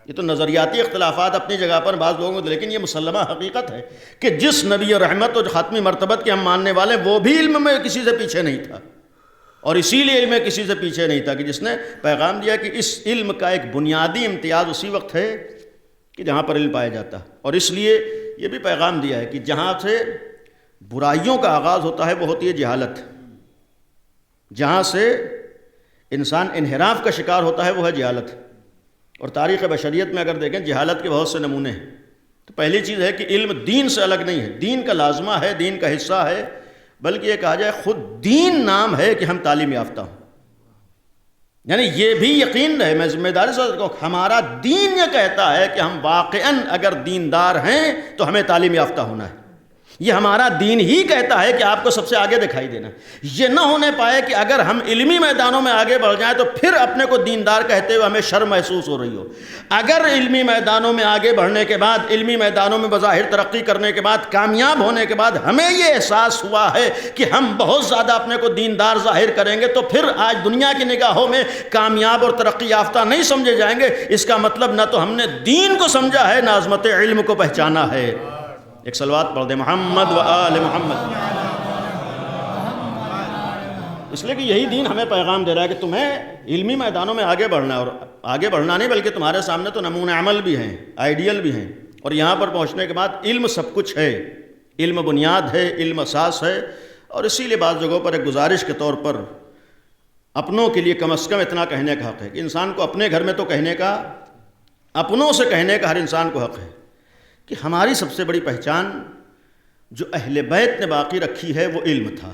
یہ تو نظریاتی اختلافات اپنی جگہ پر بعض لوگوں کو، لیکن یہ مسلمہ حقیقت ہے کہ جس نبی رحمت اور خاتمی مرتبت کے ہم ماننے والے وہ بھی علم میں کسی سے پیچھے نہیں تھا. اور اسی لیے علم میں کسی سے پیچھے نہیں تھا کہ جس نے پیغام دیا کہ اس علم کا ایک بنیادی امتیاز اسی وقت ہے کہ جہاں پر علم پایا جاتا. اور اس لیے یہ بھی پیغام دیا ہے کہ جہاں سے برائیوں کا آغاز ہوتا ہے وہ ہوتی ہے جہالت. جہاں سے انسان انحراف کا شکار ہوتا ہے وہ ہے جہالت. اور تاریخ بشریت میں اگر دیکھیں جہالت کے بہت سے نمونے ہیں. تو پہلی چیز ہے کہ علم دین سے الگ نہیں ہے، دین کا لازمہ ہے، دین کا حصہ ہے، بلکہ یہ کہا جائے خود دین نام ہے کہ ہم تعلیم یافتہ ہوں. یعنی یہ بھی یقین رہے، میں ذمہ داری سے کہوں ہمارا دین یہ کہتا ہے کہ ہم واقعاً اگر دیندار ہیں تو ہمیں تعلیم یافتہ ہونا ہے. یہ ہمارا دین ہی کہتا ہے کہ آپ کو سب سے آگے دکھائی دینا. یہ نہ ہونے پائے کہ اگر ہم علمی میدانوں میں آگے بڑھ جائیں تو پھر اپنے کو دیندار کہتے ہوئے ہمیں شرم محسوس ہو رہی ہو. اگر علمی میدانوں میں آگے بڑھنے کے بعد، علمی میدانوں میں بظاہر ترقی کرنے کے بعد، کامیاب ہونے کے بعد ہمیں یہ احساس ہوا ہے کہ ہم بہت زیادہ اپنے کو دیندار ظاہر کریں گے، تو پھر آج دنیا کی نگاہوں میں کامیاب اور ترقی یافتہ نہیں سمجھے جائیں گے. اس کا مطلب نہ تو ہم نے دین کو سمجھا ہے، نہ عظمت علم کو پہچانا ہے. ایک صلوات پڑھ دیں محمد و آل محمد. اس لیے کہ یہی دین ہمیں پیغام دے رہا ہے کہ تمہیں علمی میدانوں میں آگے بڑھنا ہے، اور آگے بڑھنا نہیں بلکہ تمہارے سامنے تو نمونہ عمل بھی ہیں، آئیڈیل بھی ہیں، اور یہاں پر پہنچنے کے بعد علم سب کچھ ہے. علم بنیاد ہے، علم اساس ہے. اور اسی لیے بعض جگہوں پر ایک گزارش کے طور پر اپنوں کے لیے کم از کم اتنا کہنے کا حق ہے کہ انسان کو اپنے گھر میں تو کہنے کا، اپنوں سے کہنے کا ہر انسان کو حق ہے کہ ہماری سب سے بڑی پہچان جو اہل بیت نے باقی رکھی ہے وہ علم تھا.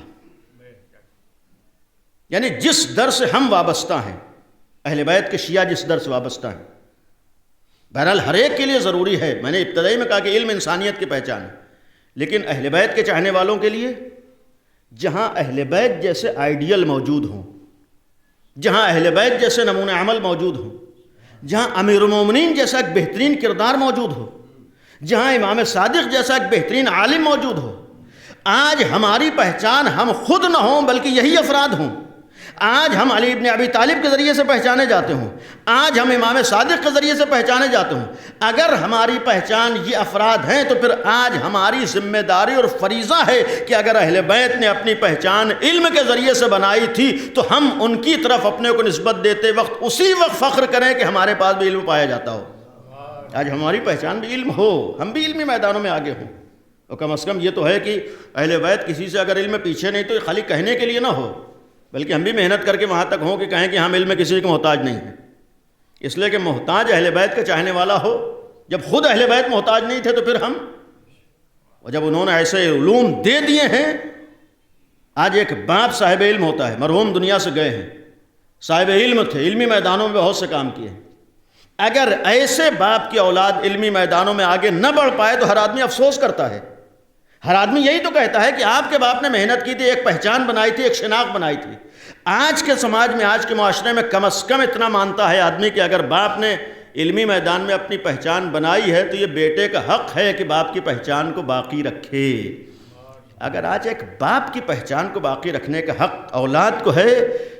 یعنی جس در سے ہم وابستہ ہیں، اہل بیت کے شیعہ جس در سے وابستہ ہیں، بہرحال ہر ایک کے لیے ضروری ہے. میں نے ابتدائی میں کہا کہ علم انسانیت کی پہچان ہے، لیکن اہل بیت کے چاہنے والوں کے لیے جہاں اہل بیت جیسے آئیڈیل موجود ہوں، جہاں اہل بیت جیسے نمونہ عمل موجود ہوں، جہاں امیر المومنین جیسا ایک بہترین کردار موجود ہو، جہاں امام صادق جیسا ایک بہترین عالم موجود ہو. آج ہماری پہچان ہم خود نہ ہوں بلکہ یہی افراد ہوں. آج ہم علی ابن ابی طالب کے ذریعے سے پہچانے جاتے ہوں، آج ہم امام صادق کے ذریعے سے پہچانے جاتے ہوں. اگر ہماری پہچان یہ افراد ہیں تو پھر آج ہماری ذمہ داری اور فریضہ ہے کہ اگر اہل بیت نے اپنی پہچان علم کے ذریعے سے بنائی تھی تو ہم ان کی طرف اپنے کو نسبت دیتے وقت اسی وقت فخر کریں کہ ہمارے پاس بھی علم پایا جاتا ہو. آج ہماری پہچان بھی علم ہو، ہم بھی علمی میدانوں میں آگے ہوں. اور کم از کم یہ تو ہے کہ اہل بیت کسی سے اگر علم میں پیچھے نہیں تو خالی کہنے کے لیے نہ ہو، بلکہ ہم بھی محنت کر کے وہاں تک ہوں کہ کہیں کہ ہم علم میں کسی کو محتاج نہیں ہیں. اس لیے کہ محتاج اہل بیت کا چاہنے والا ہو. جب خود اہل بیت محتاج نہیں تھے تو پھر ہم، اور جب انہوں نے ایسے علوم دے دیے ہیں. آج ایک باپ صاحب علم ہوتا ہے، مرحوم دنیا سے گئے ہیں، صاحب علم تھے، علمی میدانوں میں بہت سے کام کیے ہیں. اگر ایسے باپ کی اولاد علمی میدانوں میں آگے نہ بڑھ پائے تو ہر آدمی افسوس کرتا ہے. ہر آدمی یہی تو کہتا ہے کہ آپ کے باپ نے محنت کی تھی، ایک پہچان بنائی تھی، ایک شناخت بنائی تھی. آج کے سماج میں، آج کے معاشرے میں کم از کم اتنا مانتا ہے آدمی کہ اگر باپ نے علمی میدان میں اپنی پہچان بنائی ہے تو یہ بیٹے کا حق ہے کہ باپ کی پہچان کو باقی رکھے. اگر آج ایک باپ کی پہچان کو باقی رکھنے کا حق اولاد کو ہے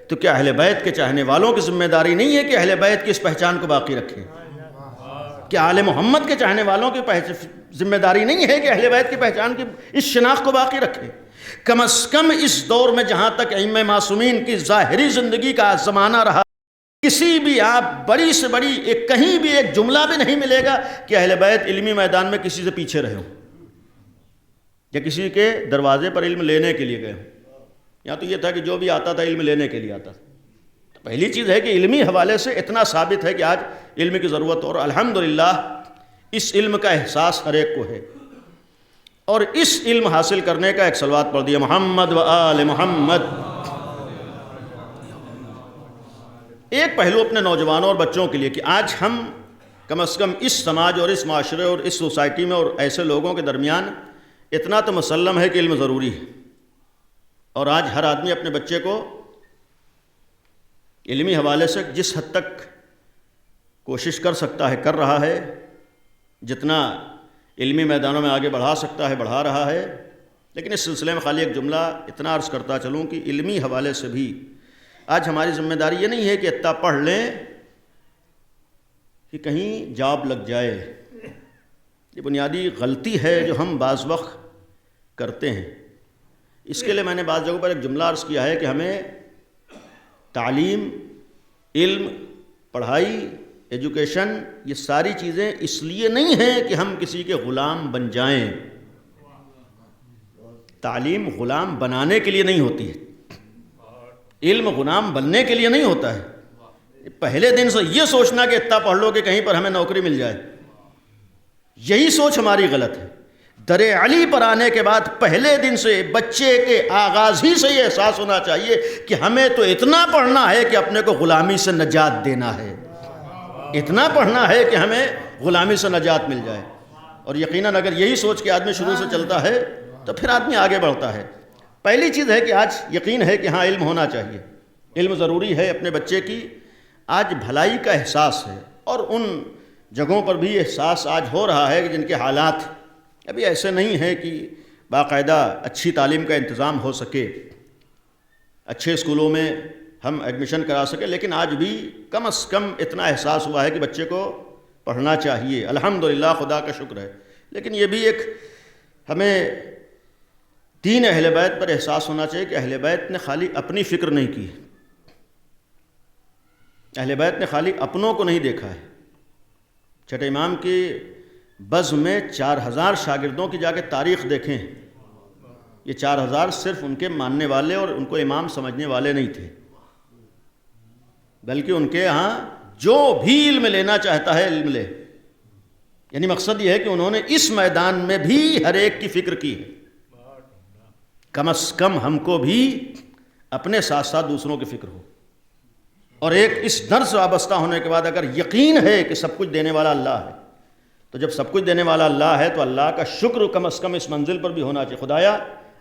تو کیا اہل بیت کے چاہنے والوں کی ذمہ داری نہیں ہے کہ اہل بیت کی اس پہچان کو باقی رکھیں؟ کیا آل محمد کے چاہنے والوں کی ذمہ داری نہیں ہے کہ اہل بیت کی پہچان کی اس شناخت کو باقی رکھیں؟ کم از کم اس دور میں جہاں تک ائمہ معصومین کی ظاہری زندگی کا زمانہ رہا، کسی بھی آپ بڑی سے بڑی کہیں بھی ایک جملہ بھی نہیں ملے گا کہ اہل بیت علمی میدان میں کسی سے پیچھے رہے ہوں یا کسی کے دروازے پر علم لینے کے لیے گئے ہوں. یا تو یہ تھا کہ جو بھی آتا تھا علم لینے کے لیے آتا تھا. پہلی چیز ہے کہ علمی حوالے سے اتنا ثابت ہے کہ آج علم کی ضرورت، اور الحمدللہ اس علم کا احساس ہر ایک کو ہے. اور اس علم حاصل کرنے کا ایک صلوات پڑھ دیا محمد و آل محمد. ایک پہلو اپنے نوجوانوں اور بچوں کے لیے کہ آج ہم کم از کم اس سماج اور اس معاشرے اور اس سوسائٹی میں اور ایسے لوگوں کے درمیان اتنا تو مسلم ہے کہ علم ضروری ہے. اور آج ہر آدمی اپنے بچے کو علمی حوالے سے جس حد تک کوشش کر سکتا ہے کر رہا ہے، جتنا علمی میدانوں میں آگے بڑھا سکتا ہے بڑھا رہا ہے. لیکن اس سلسلے میں خالی ایک جملہ اتنا عرض کرتا چلوں کہ علمی حوالے سے بھی آج ہماری ذمہ داری یہ نہیں ہے کہ اتنا پڑھ لیں کہ کہیں جاب لگ جائے. یہ بنیادی غلطی ہے جو ہم بعض وقت کرتے ہیں. اس کے لیے میں نے بعض جگہوں پر ایک جملہ عرض کیا ہے کہ ہمیں تعلیم، علم، پڑھائی، ایجوکیشن، یہ ساری چیزیں اس لیے نہیں ہیں کہ ہم کسی کے غلام بن جائیں. تعلیم غلام بنانے کے لیے نہیں ہوتی ہے، علم غلام بننے کے لیے نہیں ہوتا ہے. پہلے دن سے یہ سوچنا کہ اتنا پڑھ لو کہ کہیں پر ہمیں نوکری مل جائے، یہی سوچ ہماری غلط ہے. در علی پر آنے کے بعد پہلے دن سے بچے کے آغاز ہی سے یہ احساس ہونا چاہیے کہ ہمیں تو اتنا پڑھنا ہے کہ اپنے کو غلامی سے نجات دینا ہے، اتنا پڑھنا ہے کہ ہمیں غلامی سے نجات مل جائے. اور یقیناً اگر یہی سوچ کے آدمی شروع سے چلتا ہے تو پھر آدمی آگے بڑھتا ہے۔ پہلی چیز ہے کہ آج یقین ہے کہ ہاں علم ہونا چاہیے، علم ضروری ہے اپنے بچے کی۔ آج بھلائی کا احساس ہے، اور ان جگہوں پر بھی احساس آج ہو رہا ہے کہ جن کے حالات ابھی ایسے نہیں ہیں کہ باقاعدہ اچھی تعلیم کا انتظام ہو سکے، اچھے اسکولوں میں ہم ایڈمیشن کرا سکیں، لیکن آج بھی کم از کم اتنا احساس ہوا ہے کہ بچے کو پڑھنا چاہیے۔ الحمدللہ، خدا کا شکر ہے۔ لیکن یہ بھی ایک ہمیں دین اہل بیت پر احساس ہونا چاہیے کہ اہل بیت نے خالی اپنی فکر نہیں کی، اہل بیت نے خالی اپنوں کو نہیں دیکھا ہے۔ چھٹے امام کی بزم میں 4000 شاگردوں کی جا کے تاریخ دیکھیں، یہ 4000 صرف ان کے ماننے والے اور ان کو امام سمجھنے والے نہیں تھے، بلکہ ان کے ہاں جو بھی علم لینا چاہتا ہے علم لے۔ یعنی مقصد یہ ہے کہ انہوں نے اس میدان میں بھی ہر ایک کی فکر کی ہے۔ کم از کم ہم کو بھی اپنے ساتھ ساتھ دوسروں کی فکر ہو، اور ایک اس ڈر سے وابستہ ہونے کے بعد اگر یقین ہے کہ سب کچھ دینے والا اللہ ہے، تو جب سب کچھ دینے والا اللہ ہے تو اللہ کا شکر کم از کم اس منزل پر بھی ہونا چاہیے۔ خدایا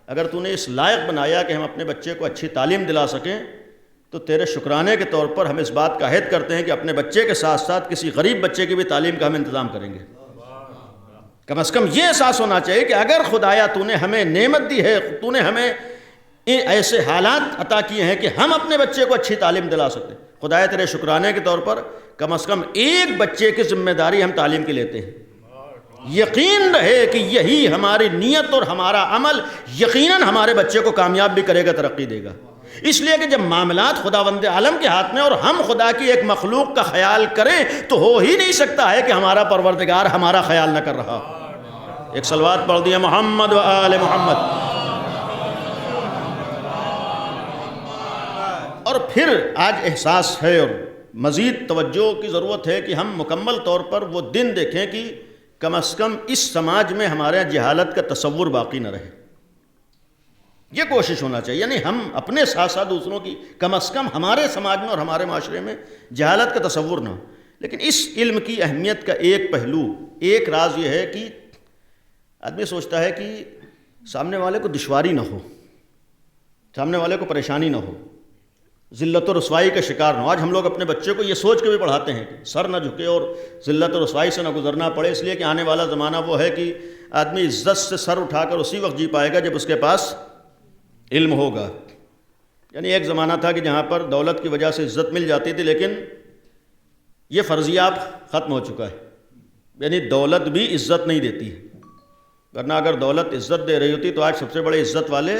اگر تو نے اس لائق بنایا کہ ہم اپنے بچے کو اچھی تعلیم دلا سکیں، تو تیرے شکرانے کے طور پر ہم اس بات کا عہد کرتے ہیں کہ اپنے بچے کے ساتھ ساتھ کسی غریب بچے کی بھی تعلیم کا ہم انتظام کریں گے۔ کم از کم یہ احساس ہونا چاہیے کہ اگر خدایا تو نے ہمیں نعمت دی ہے، تو نے ہمیں ایسے حالات عطا کیے ہیں کہ ہم اپنے بچے کو اچھی تعلیم دلا سکتے ہیں، خدایا تیرے شکرانے کے طور پر کم از کم ایک بچے کی ذمہ داری ہم تعلیم کی لیتے ہیں۔ یقین رہے کہ یہی ہماری نیت اور ہمارا عمل یقیناً ہمارے بچے کو کامیاب بھی کرے گا، ترقی دے گا۔ اس لیے کہ جب معاملات خداوند عالم کے ہاتھ میں اور ہم خدا کی ایک مخلوق کا خیال کریں تو ہو ہی نہیں سکتا ہے کہ ہمارا پروردگار ہمارا خیال نہ کر رہا۔ ایک صلوات پڑھ دیا محمد و آل محمد۔ اور پھر آج احساس ہے اور مزید توجہ کی ضرورت ہے کہ ہم مکمل طور پر وہ دن دیکھیں کہ کم از کم اس سماج میں ہمارے جہالت کا تصور باقی نہ رہے۔ یہ کوشش ہونا چاہیے، یعنی ہم اپنے ساتھ ساتھ دوسروں کی کم از کم ہمارے سماج میں اور ہمارے معاشرے میں جہالت کا تصور نہ ہو۔ لیکن اس علم کی اہمیت کا ایک پہلو، ایک راز یہ ہے کہ آدمی سوچتا ہے کہ سامنے والے کو دشواری نہ ہو، سامنے والے کو پریشانی نہ ہو، ذلت و رسوائی کا شکار نہ ہو۔ آج ہم لوگ اپنے بچے کو یہ سوچ کے بھی پڑھاتے ہیں کہ سر نہ جھکے اور ذلت و رسوائی سے نہ گزرنا پڑے، اس لیے کہ آنے والا زمانہ وہ ہے کہ آدمی عزت سے سر اٹھا کر اسی وقت جی پائے گا جب اس کے پاس علم ہوگا۔ یعنی ایک زمانہ تھا کہ جہاں پر دولت کی وجہ سے عزت مل جاتی تھی، لیکن یہ فرضیہ اب ختم ہو چکا ہے۔ یعنی دولت بھی عزت نہیں دیتی ہے، ورنہ اگر دولت عزت دے رہی ہوتی تو آج سب سے بڑے عزت والے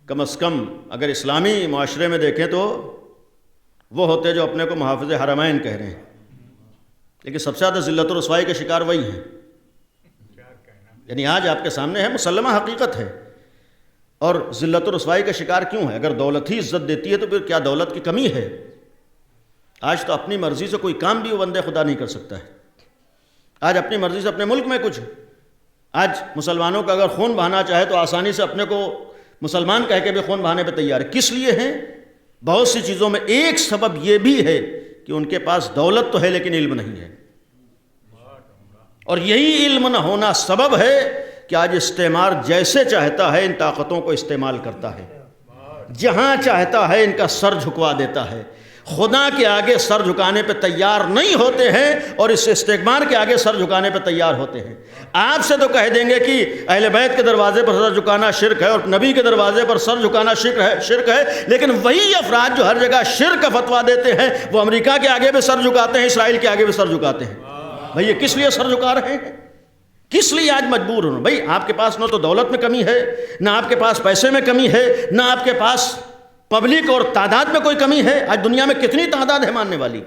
کم از کم اگر اسلامی معاشرے میں دیکھیں تو وہ ہوتے جو اپنے کو محافظ حرمین کہہ رہے ہیں، لیکن سب سے زیادہ ذلت و رسوائی کے شکار وہی ہیں۔ یعنی آج آپ کے سامنے ہے، مسلمہ حقیقت ہے۔ اور ذلت و رسوائی کا شکار کیوں ہے؟ اگر دولت ہی عزت دیتی ہے تو پھر کیا دولت کی کمی ہے؟ آج تو اپنی مرضی سے کوئی کام بھی وہ بندے خدا نہیں کر سکتا ہے۔ آج اپنی مرضی سے اپنے ملک میں کچھ، آج مسلمانوں کا اگر خون بہانا چاہے تو آسانی سے اپنے کو مسلمان کہہ کے بھی خون بہانے پہ تیار ہے۔ کس لیے ہیں؟ بہت سی چیزوں میں ایک سبب یہ بھی ہے کہ ان کے پاس دولت تو ہے لیکن علم نہیں ہے، اور یہی علم نہ ہونا سبب ہے کہ آج استعمار جیسے چاہتا ہے ان طاقتوں کو استعمال کرتا ہے، جہاں چاہتا ہے ان کا سر جھکوا دیتا ہے۔ خدا کے آگے سر جھکانے پہ تیار نہیں ہوتے ہیں اور اس استعمار کے آگے سر جھکانے پہ تیار ہوتے ہیں۔ آپ سے تو کہہ دیں گے کہ اہل بیت کے دروازے پر سر جھکانا شرک ہے اور نبی کے دروازے پر سر جھکانا شرک ہے، لیکن وہی افراد جو ہر جگہ شرک کا فتویٰ دیتے ہیں وہ امریکہ کے آگے بھی سر جھکاتے ہیں، اسرائیل کے آگے بھی سر جھکاتے ہیں۔ بھئی یہ کس لیے سر جھکا رہے ہیں؟ کس لیے آج مجبور ہونا؟ بھئی آپ کے پاس نہ تو دولت میں کمی ہے، نہ آپ کے پاس پیسے میں کمی ہے، نہ آپ کے پاس پبلک اور تعداد میں کوئی کمی ہے۔ آج دنیا میں کتنی تعداد ہے ماننے والی،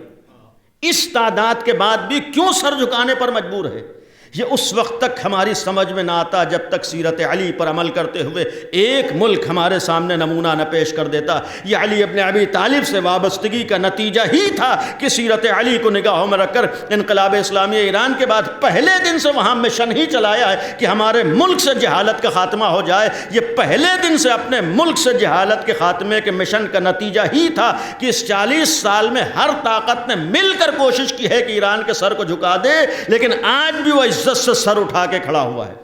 اس تعداد کے بعد بھی کیوں سر جھکانے پر مجبور ہے؟ یہ اس وقت تک ہماری سمجھ میں نہ آتا جب تک سیرت علی پر عمل کرتے ہوئے ایک ملک ہمارے سامنے نمونہ نہ پیش کر دیتا۔ یہ علی ابن ابی طالب سے وابستگی کا نتیجہ ہی تھا کہ سیرت علی کو نگاہوں میں رکھ کر انقلاب اسلامی ایران کے بعد پہلے دن سے وہاں مشن ہی چلایا ہے کہ ہمارے ملک سے جہالت کا خاتمہ ہو جائے۔ یہ پہلے دن سے اپنے ملک سے جہالت کے خاتمے کے مشن کا نتیجہ ہی تھا کہ اس 40 سال میں ہر طاقت نے مل کر کوشش کی ہے کہ ایران کے سر کو جھکا دے، لیکن آج بھی وہ عزت سے سر اٹھا کے کھڑا ہوا ہے۔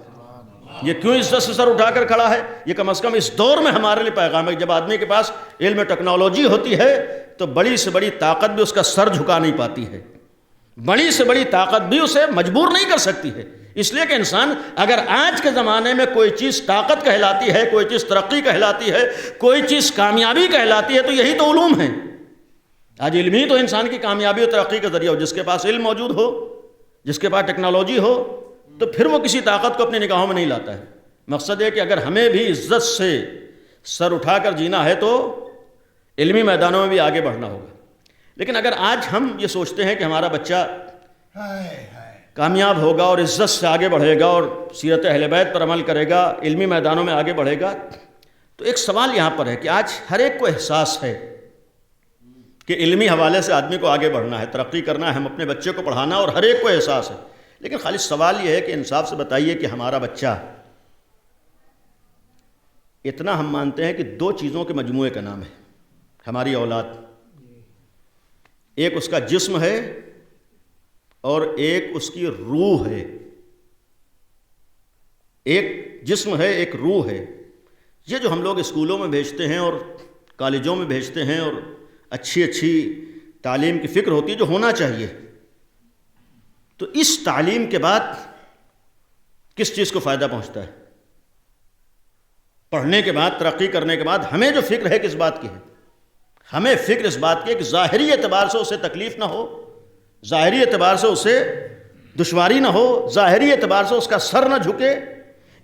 یہ کیوں عزت سے سر اٹھا کر کھڑا ہے؟ یہ کم از کم اس دور میں ہمارے لیے پیغام ہے کہ جب آدمی کے پاس علم ٹیکنالوجی ہوتی ہے تو بڑی سے بڑی طاقت بھی اس کا سر جھکا نہیں پاتی ہے، بڑی سے بڑی طاقت بھی اسے مجبور نہیں کر سکتی ہے۔ اس لیے کہ انسان اگر آج کے زمانے میں کوئی چیز طاقت کہلاتی ہے، کوئی چیز ترقی کہلاتی ہے، کوئی چیز کامیابی کہلاتی ہے، تو یہی تو علوم ہیں۔ آج علم ہی تو انسان کی کامیابی اور ترقی کا ذریعہ ہو۔ جس کے پاس علم موجود ہو، جس کے پاس ٹیکنالوجی ہو، تو پھر وہ کسی طاقت کو اپنی نگاہوں میں نہیں لاتا ہے۔ مقصد ہے کہ اگر ہمیں بھی عزت سے سر اٹھا کر جینا ہے تو علمی میدانوں میں بھی آگے بڑھنا ہوگا۔ لیکن اگر آج ہم یہ سوچتے ہیں کہ ہمارا بچہ کامیاب ہوگا اور عزت سے آگے بڑھے گا اور سیرت اہل بیت پر عمل کرے گا، علمی میدانوں میں آگے بڑھے گا، تو ایک سوال یہاں پر ہے کہ آج ہر ایک کو احساس ہے کہ علمی حوالے سے آدمی کو آگے بڑھنا ہے، ترقی کرنا ہے، ہم اپنے بچے کو پڑھانا، اور ہر ایک کو احساس ہے۔ لیکن خالی سوال یہ ہے کہ انصاف سے بتائیے کہ ہمارا بچہ، اتنا ہم مانتے ہیں کہ دو چیزوں کے مجموعے کا نام ہے ہماری اولاد، ایک اس کا جسم ہے اور ایک اس کی روح ہے۔ ایک جسم ہے، ایک روح ہے۔ یہ جو ہم لوگ اسکولوں میں بھیجتے ہیں اور کالجوں میں بھیجتے ہیں اور اچھی اچھی تعلیم کی فکر ہوتی ہے جو ہونا چاہیے، تو اس تعلیم کے بعد کس چیز کو فائدہ پہنچتا ہے؟ پڑھنے کے بعد، ترقی کرنے کے بعد ہمیں جو فکر ہے کس بات کی ہے؟ ہمیں فکر اس بات کی ہے کہ ظاہری اعتبار سے اسے تکلیف نہ ہو، ظاہری اعتبار سے اسے دشواری نہ ہو، ظاہری اعتبار سے اس کا سر نہ جھکے۔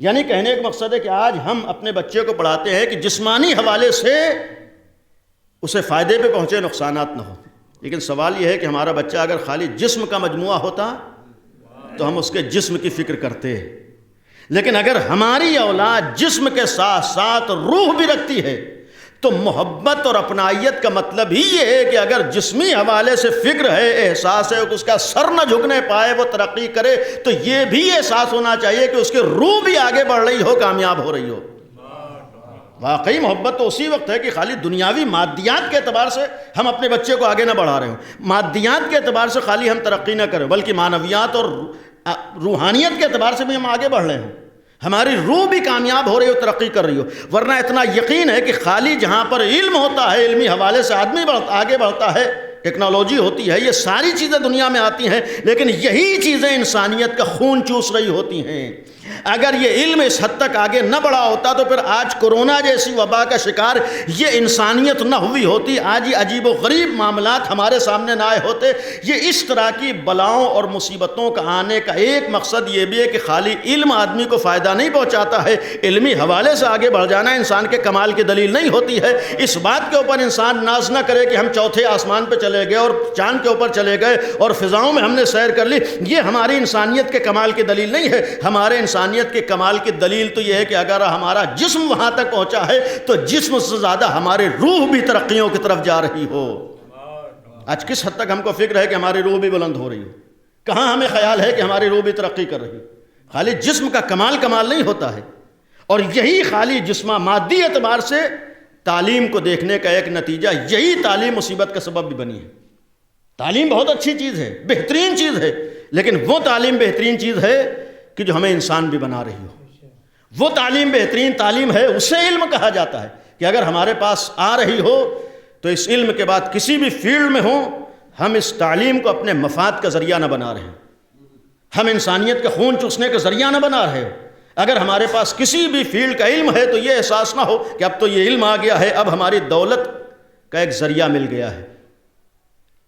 یعنی کہنے کا مقصد ہے کہ آج ہم اپنے بچے کو پڑھاتے ہیں کہ جسمانی حوالے سے اسے فائدے پہ پہنچے، نقصانات نہ ہو۔ لیکن سوال یہ ہے کہ ہمارا بچہ اگر خالی جسم کا مجموعہ ہوتا تو ہم اس کے جسم کی فکر کرتے، لیکن اگر ہماری اولاد جسم کے ساتھ ساتھ روح بھی رکھتی ہے تو محبت اور اپنائیت کا مطلب ہی یہ ہے کہ اگر جسمی حوالے سے فکر ہے، احساس ہے کہ اس کا سر نہ جھکنے پائے، وہ ترقی کرے، تو یہ بھی احساس ہونا چاہیے کہ اس کی روح بھی آگے بڑھ رہی ہو، کامیاب ہو رہی ہو۔ واقعی محبت تو اسی وقت ہے کہ خالی دنیاوی مادیات کے اعتبار سے ہم اپنے بچے کو آگے نہ بڑھا رہے ہوں، مادیات کے اعتبار سے خالی ہم ترقی نہ کریں، بلکہ معنویات اور روحانیت کے اعتبار سے بھی ہم آگے بڑھ رہے ہوں، ہماری روح بھی کامیاب ہو رہی ہو، ترقی کر رہی ہو۔ ورنہ اتنا یقین ہے کہ خالی جہاں پر علم ہوتا ہے، علمی حوالے سے آدمی آگے بڑھتا ہے، ٹیکنالوجی ہوتی ہے، یہ ساری چیزیں دنیا میں آتی ہیں، لیکن یہی چیزیں انسانیت کا خون چوس رہی ہوتی ہیں۔ اگر یہ علم اس حد تک آگے نہ بڑھا ہوتا تو پھر آج کورونا جیسی وبا کا شکار یہ انسانیت نہ ہوئی ہوتی، آج یہ عجیب و غریب معاملات ہمارے سامنے نہ آئے ہوتے۔ یہ اس طرح کی بلاؤں اور مصیبتوں کا آنے کا ایک مقصد یہ بھی ہے کہ خالی علم آدمی کو فائدہ نہیں پہنچاتا ہے، علمی حوالے سے آگے بڑھ جانا انسان کے کمال کی دلیل نہیں ہوتی ہے۔ اس بات کے اوپر انسان ناز نہ کرے کہ ہم چوتھے آسمان پہ چلے گئے اور چاند کے اوپر چلے گئے اور فضاؤں میں ہم نے سیر کر لی، یہ ہماری انسانیت کے کمال کی دلیل نہیں ہے۔ ہمارے انسانیت کے کمال کی دلیل تو یہ ہے کہ اگر ہمارا جسم وہاں تک پہنچا ہے تو جسم سے زیادہ ہماری روح بھی ترقیوں کی طرف جا رہی ہو۔ آج کس حد تک ہم کو فکر ہے کہ ہماری روح بھی بلند ہو رہی ہو؟ کہاں ہمیں خیال ہے کہ ہماری روح بھی ترقی کر رہی ہے؟ خالی جسم کا کمال نہیں ہوتا ہے، اور یہی خالی جسم مادی اعتبار سے تعلیم کو دیکھنے کا ایک نتیجہ، یہی تعلیم مصیبت کا سبب بھی بنی ہے۔ تعلیم بہت اچھی چیز ہے، بہترین چیز ہے، لیکن وہ تعلیم بہترین چیز ہے کہ جو ہمیں انسان بھی بنا رہی ہو۔ وہ تعلیم بہترین تعلیم ہے، اسے علم کہا جاتا ہے کہ اگر ہمارے پاس آ رہی ہو تو اس علم کے بعد کسی بھی فیلڈ میں ہوں، ہم اس تعلیم کو اپنے مفاد کا ذریعہ نہ بنا رہے ہیں، ہم انسانیت کا خون چوسنے کا ذریعہ نہ بنا رہے ہیں۔ اگر ہمارے پاس کسی بھی فیلڈ کا علم ہے تو یہ احساس نہ ہو کہ اب تو یہ علم آ گیا ہے، اب ہماری دولت کا ایک ذریعہ مل گیا ہے۔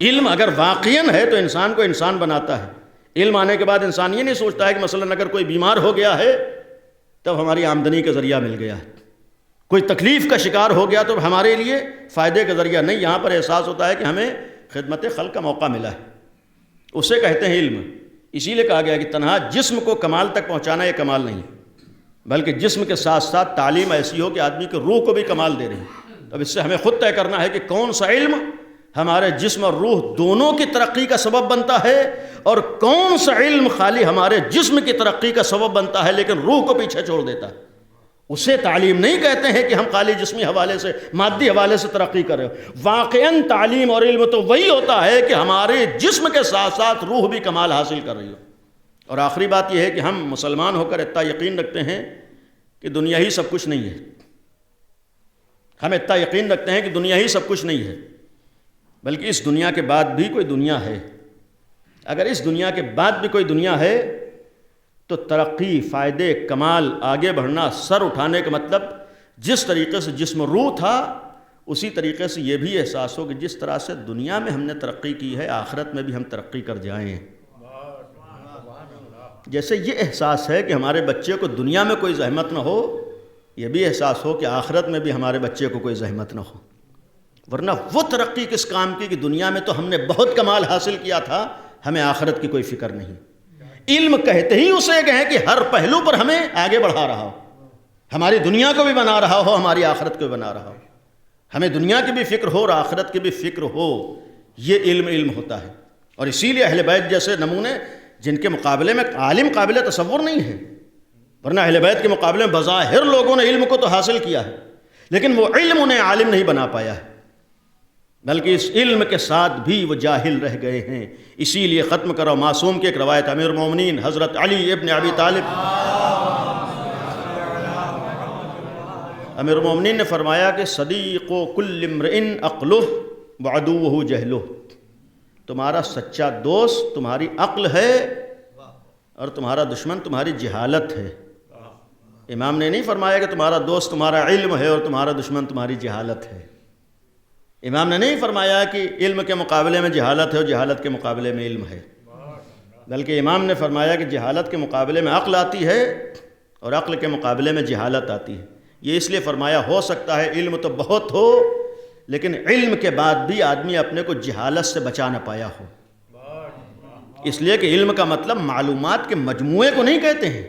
علم اگر واقعاً ہے تو انسان کو انسان بناتا ہے۔ علم آنے کے بعد انسان یہ نہیں سوچتا ہے کہ مثلاً اگر کوئی بیمار ہو گیا ہے تب ہماری آمدنی کا ذریعہ مل گیا ہے، کوئی تکلیف کا شکار ہو گیا تو ہمارے لیے فائدے کا ذریعہ نہیں۔ یہاں پر احساس ہوتا ہے کہ ہمیں خدمت خلق کا موقع ملا ہے، اسے کہتے ہیں علم۔ اسی لیے کہا گیا کہ تنہا جسم کو کمال تک پہنچانا یہ کمال نہیں، بلکہ جسم کے ساتھ ساتھ تعلیم ایسی ہو کہ آدمی کی روح کو بھی کمال دے رہی ہے۔ اب اس سے ہمیں خود طے کرنا ہے کہ کون سا علم ہمارے جسم اور روح دونوں کی ترقی کا سبب بنتا ہے، اور کون سا علم خالی ہمارے جسم کی ترقی کا سبب بنتا ہے لیکن روح کو پیچھے چھوڑ دیتا ہے۔ اسے تعلیم نہیں کہتے ہیں کہ ہم خالی جسمی حوالے سے، مادی حوالے سے ترقی کریں۔ واقعاً تعلیم اور علم تو وہی ہوتا ہے کہ ہمارے جسم کے ساتھ ساتھ روح بھی کمال حاصل کر رہی ہو۔ اور آخری بات یہ ہے کہ ہم مسلمان ہو کر اتنا یقین رکھتے ہیں کہ دنیا ہی سب کچھ نہیں ہے. ہم اتنا یقین رکھتے ہیں کہ دنیا ہی سب کچھ نہیں ہے، بلکہ اس دنیا کے بعد بھی کوئی دنیا ہے. اگر اس دنیا کے بعد بھی کوئی دنیا ہے تو ترقی، فائدے، کمال، آگے بڑھنا، سر اٹھانے کا مطلب جس طریقے سے جسم روح تھا اسی طریقے سے یہ بھی احساس ہو کہ جس طرح سے دنیا میں ہم نے ترقی کی ہے آخرت میں بھی ہم ترقی کر جائیں. جیسے یہ احساس ہے کہ ہمارے بچے کو دنیا میں کوئی زحمت نہ ہو، یہ بھی احساس ہو کہ آخرت میں بھی ہمارے بچے کو کوئی زحمت نہ ہو. ورنہ وہ ترقی کس کام کی کہ دنیا میں تو ہم نے بہت کمال حاصل کیا تھا، ہمیں آخرت کی کوئی فکر نہیں. علم کہتے ہی اسے کہیں کہ ہر پہلو پر ہمیں آگے بڑھا رہا ہو، ہماری دنیا کو بھی بنا رہا ہو، ہماری آخرت کو بھی بنا رہا ہو. ہمیں دنیا کی بھی فکر ہو اور آخرت کی بھی فکر ہو. یہ علم ہوتا ہے. اور اسی لیے اہل بیت جیسے نمونے جن کے مقابلے میں عالم قابل تصور نہیں ہے، ورنہ اہل بیت کے مقابلے میں بظاہر لوگوں نے علم کو تو حاصل کیا ہے لیکن وہ علم انہیں عالم نہیں بنا پایا ہے، بلکہ اس علم کے ساتھ بھی وہ جاہل رہ گئے ہیں. اسی لیے ختم کرو معصوم کی ایک روایت امیر المومنین حضرت علی ابن ابی طالب امیر المومنین نے فرمایا کہ صدیق کل امرئ عقلہ وعدوہ جہلہ. تمہارا سچا دوست تمہاری عقل ہے اور تمہارا دشمن تمہاری جہالت ہے. امام نے نہیں فرمایا کہ تمہارا دوست تمہارا علم ہے اور تمہارا دشمن تمہاری جہالت ہے. امام نے نہیں فرمایا کہ علم کے مقابلے میں جہالت ہے اور جہالت کے مقابلے میں علم ہے، بلکہ امام نے فرمایا کہ جہالت کے مقابلے میں عقل آتی ہے اور عقل کے مقابلے میں جہالت آتی ہے. یہ اس لیے فرمایا ہو سکتا ہے علم تو بہت ہو لیکن علم کے بعد بھی آدمی اپنے کو جہالت سے بچا نہ پایا ہو. اس لیے کہ علم کا مطلب معلومات کے مجموعے کو نہیں کہتے ہیں،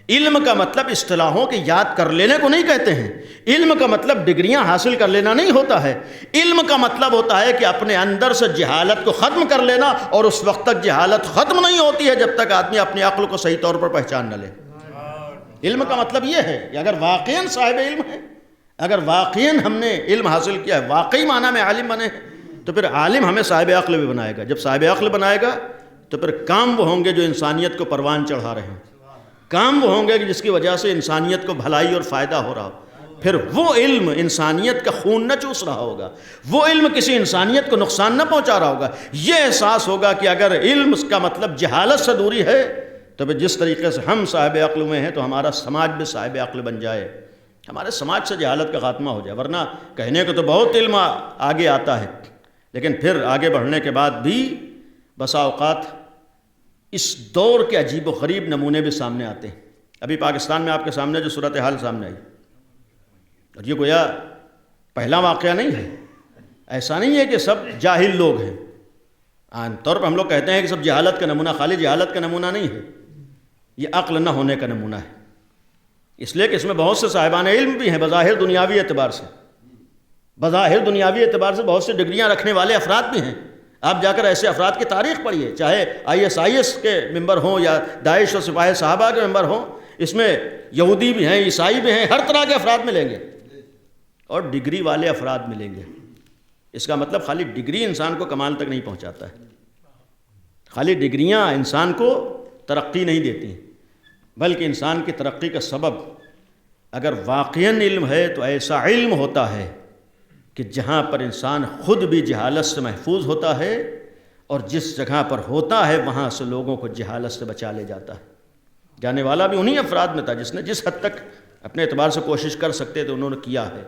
علم کا مطلب اصطلاحوں کے یاد کر لینے کو نہیں کہتے ہیں، علم کا مطلب ڈگریاں حاصل کر لینا نہیں ہوتا ہے. علم کا مطلب ہوتا ہے کہ اپنے اندر سے جہالت کو ختم کر لینا، اور اس وقت تک جہالت ختم نہیں ہوتی ہے جب تک آدمی اپنی عقل کو صحیح طور پر پہچان نہ لے. علم کا مطلب یہ ہے کہ اگر واقعاً صاحب علم ہے، اگر واقعاً ہم نے علم حاصل کیا ہے، واقعی معنی میں عالم بنے ہیں، تو پھر عالم ہمیں صاحب عقل بھی بنائے گا. جب صاحب عقل بنائے گا تو پھر کام وہ ہوں گے جو انسانیت کو پروان چڑھا رہے ہیں، کام وہ ہوں گے کہ جس کی وجہ سے انسانیت کو بھلائی اور فائدہ ہو رہا ہو. پھر وہ علم انسانیت کا خون نہ چوس رہا ہوگا، وہ علم کسی انسانیت کو نقصان نہ پہنچا رہا ہوگا. یہ احساس ہوگا کہ اگر علم کا مطلب جہالت سے دوری ہے تو پھر جس طریقے سے ہم صاحب عقل ہوئے ہیں تو ہمارا سماج بھی صاحب عقل بن جائے، ہمارے سماج سے جہالت کا خاتمہ ہو جائے. ورنہ کہنے کو تو بہت علم آگے آتا ہے لیکن پھر آگے بڑھنے کے بعد بھی بسا اوقات اس دور کے عجیب و غریب نمونے بھی سامنے آتے ہیں. ابھی پاکستان میں آپ کے سامنے جو صورتحال سامنے آئی، اور یہ گویا پہلا واقعہ نہیں ہے. ایسا نہیں ہے کہ سب جاہل لوگ ہیں. عام طور پر ہم لوگ کہتے ہیں کہ سب جہالت کا نمونہ، خالی جہالت کا نمونہ نہیں ہے، یہ عقل نہ ہونے کا نمونہ ہے. اس لیے کہ اس میں بہت سے صاحبان علم بھی ہیں بظاہر دنیاوی اعتبار سے، بظاہر دنیاوی اعتبار سے بہت سے ڈگریاں رکھنے والے افراد بھی ہیں. آپ جا کر ایسے افراد کی تاریخ پڑھیے، چاہے ISIS کے ممبر ہوں یا داعش اور سپاہی صحابہ کے ممبر ہوں، اس میں یہودی بھی ہیں، عیسائی بھی ہیں، ہر طرح کے افراد ملیں گے اور ڈگری والے افراد ملیں گے. اس کا مطلب خالی ڈگری انسان کو کمال تک نہیں پہنچاتا ہے، خالی ڈگریاں انسان کو ترقی نہیں دیتی ہیں، بلکہ انسان کی ترقی کا سبب اگر واقعاً علم ہے تو ایسا علم ہوتا ہے کہ جہاں پر انسان خود بھی جہالت سے محفوظ ہوتا ہے اور جس جگہ پر ہوتا ہے وہاں سے لوگوں کو جہالت سے بچا لے جاتا ہے. جانے والا بھی انہی افراد میں تھا جس نے جس حد تک اپنے اعتبار سے کوشش کر سکتے تھے انہوں نے کیا ہے،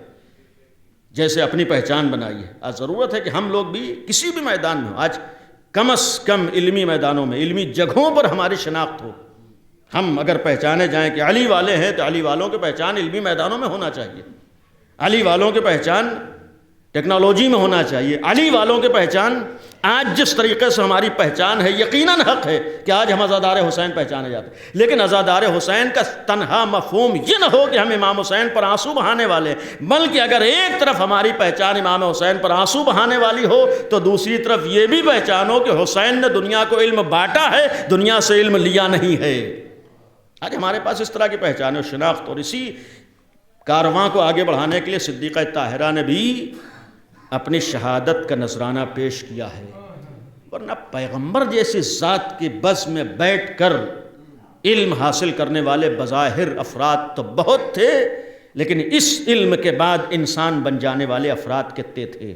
جیسے اپنی پہچان بنائی ہے. آج ضرورت ہے کہ ہم لوگ بھی کسی بھی میدان میں ہوں، آج کم از کم علمی میدانوں میں، علمی جگہوں پر ہماری شناخت ہو. ہم اگر پہچانے جائیں کہ علی والے ہیں تو علی والوں کی پہچان علمی میدانوں میں ہونا چاہیے، علی والوں کی پہچان ٹیکنالوجی میں ہونا چاہیے. علی والوں کی پہچان آج جس طریقے سے ہماری پہچان ہے یقیناً حق ہے کہ آج ہم عزادار حسین پہچانے جاتے ہیں، لیکن عزادار حسین کا تنہا مفہوم یہ نہ ہو کہ ہم امام حسین پر آنسو بہانے والے، بلکہ اگر ایک طرف ہماری پہچان امام حسین پر آنسو بہانے والی ہو تو دوسری طرف یہ بھی پہچان ہو کہ حسین نے دنیا کو علم بانٹا ہے، دنیا سے علم لیا نہیں ہے. آج ہمارے پاس اس طرح کی پہچان و شناخت، اور اسی کارواں کو آگے بڑھانے کے لیے صدیقہ طاہرہ نے بھی اپنی شہادت کا نذرانہ پیش کیا ہے. ورنہ پیغمبر جیسی ذات کی بس میں بیٹھ کر علم حاصل کرنے والے بظاہر افراد تو بہت تھے، لیکن اس علم کے بعد انسان بن جانے والے افراد کتنے تھے؟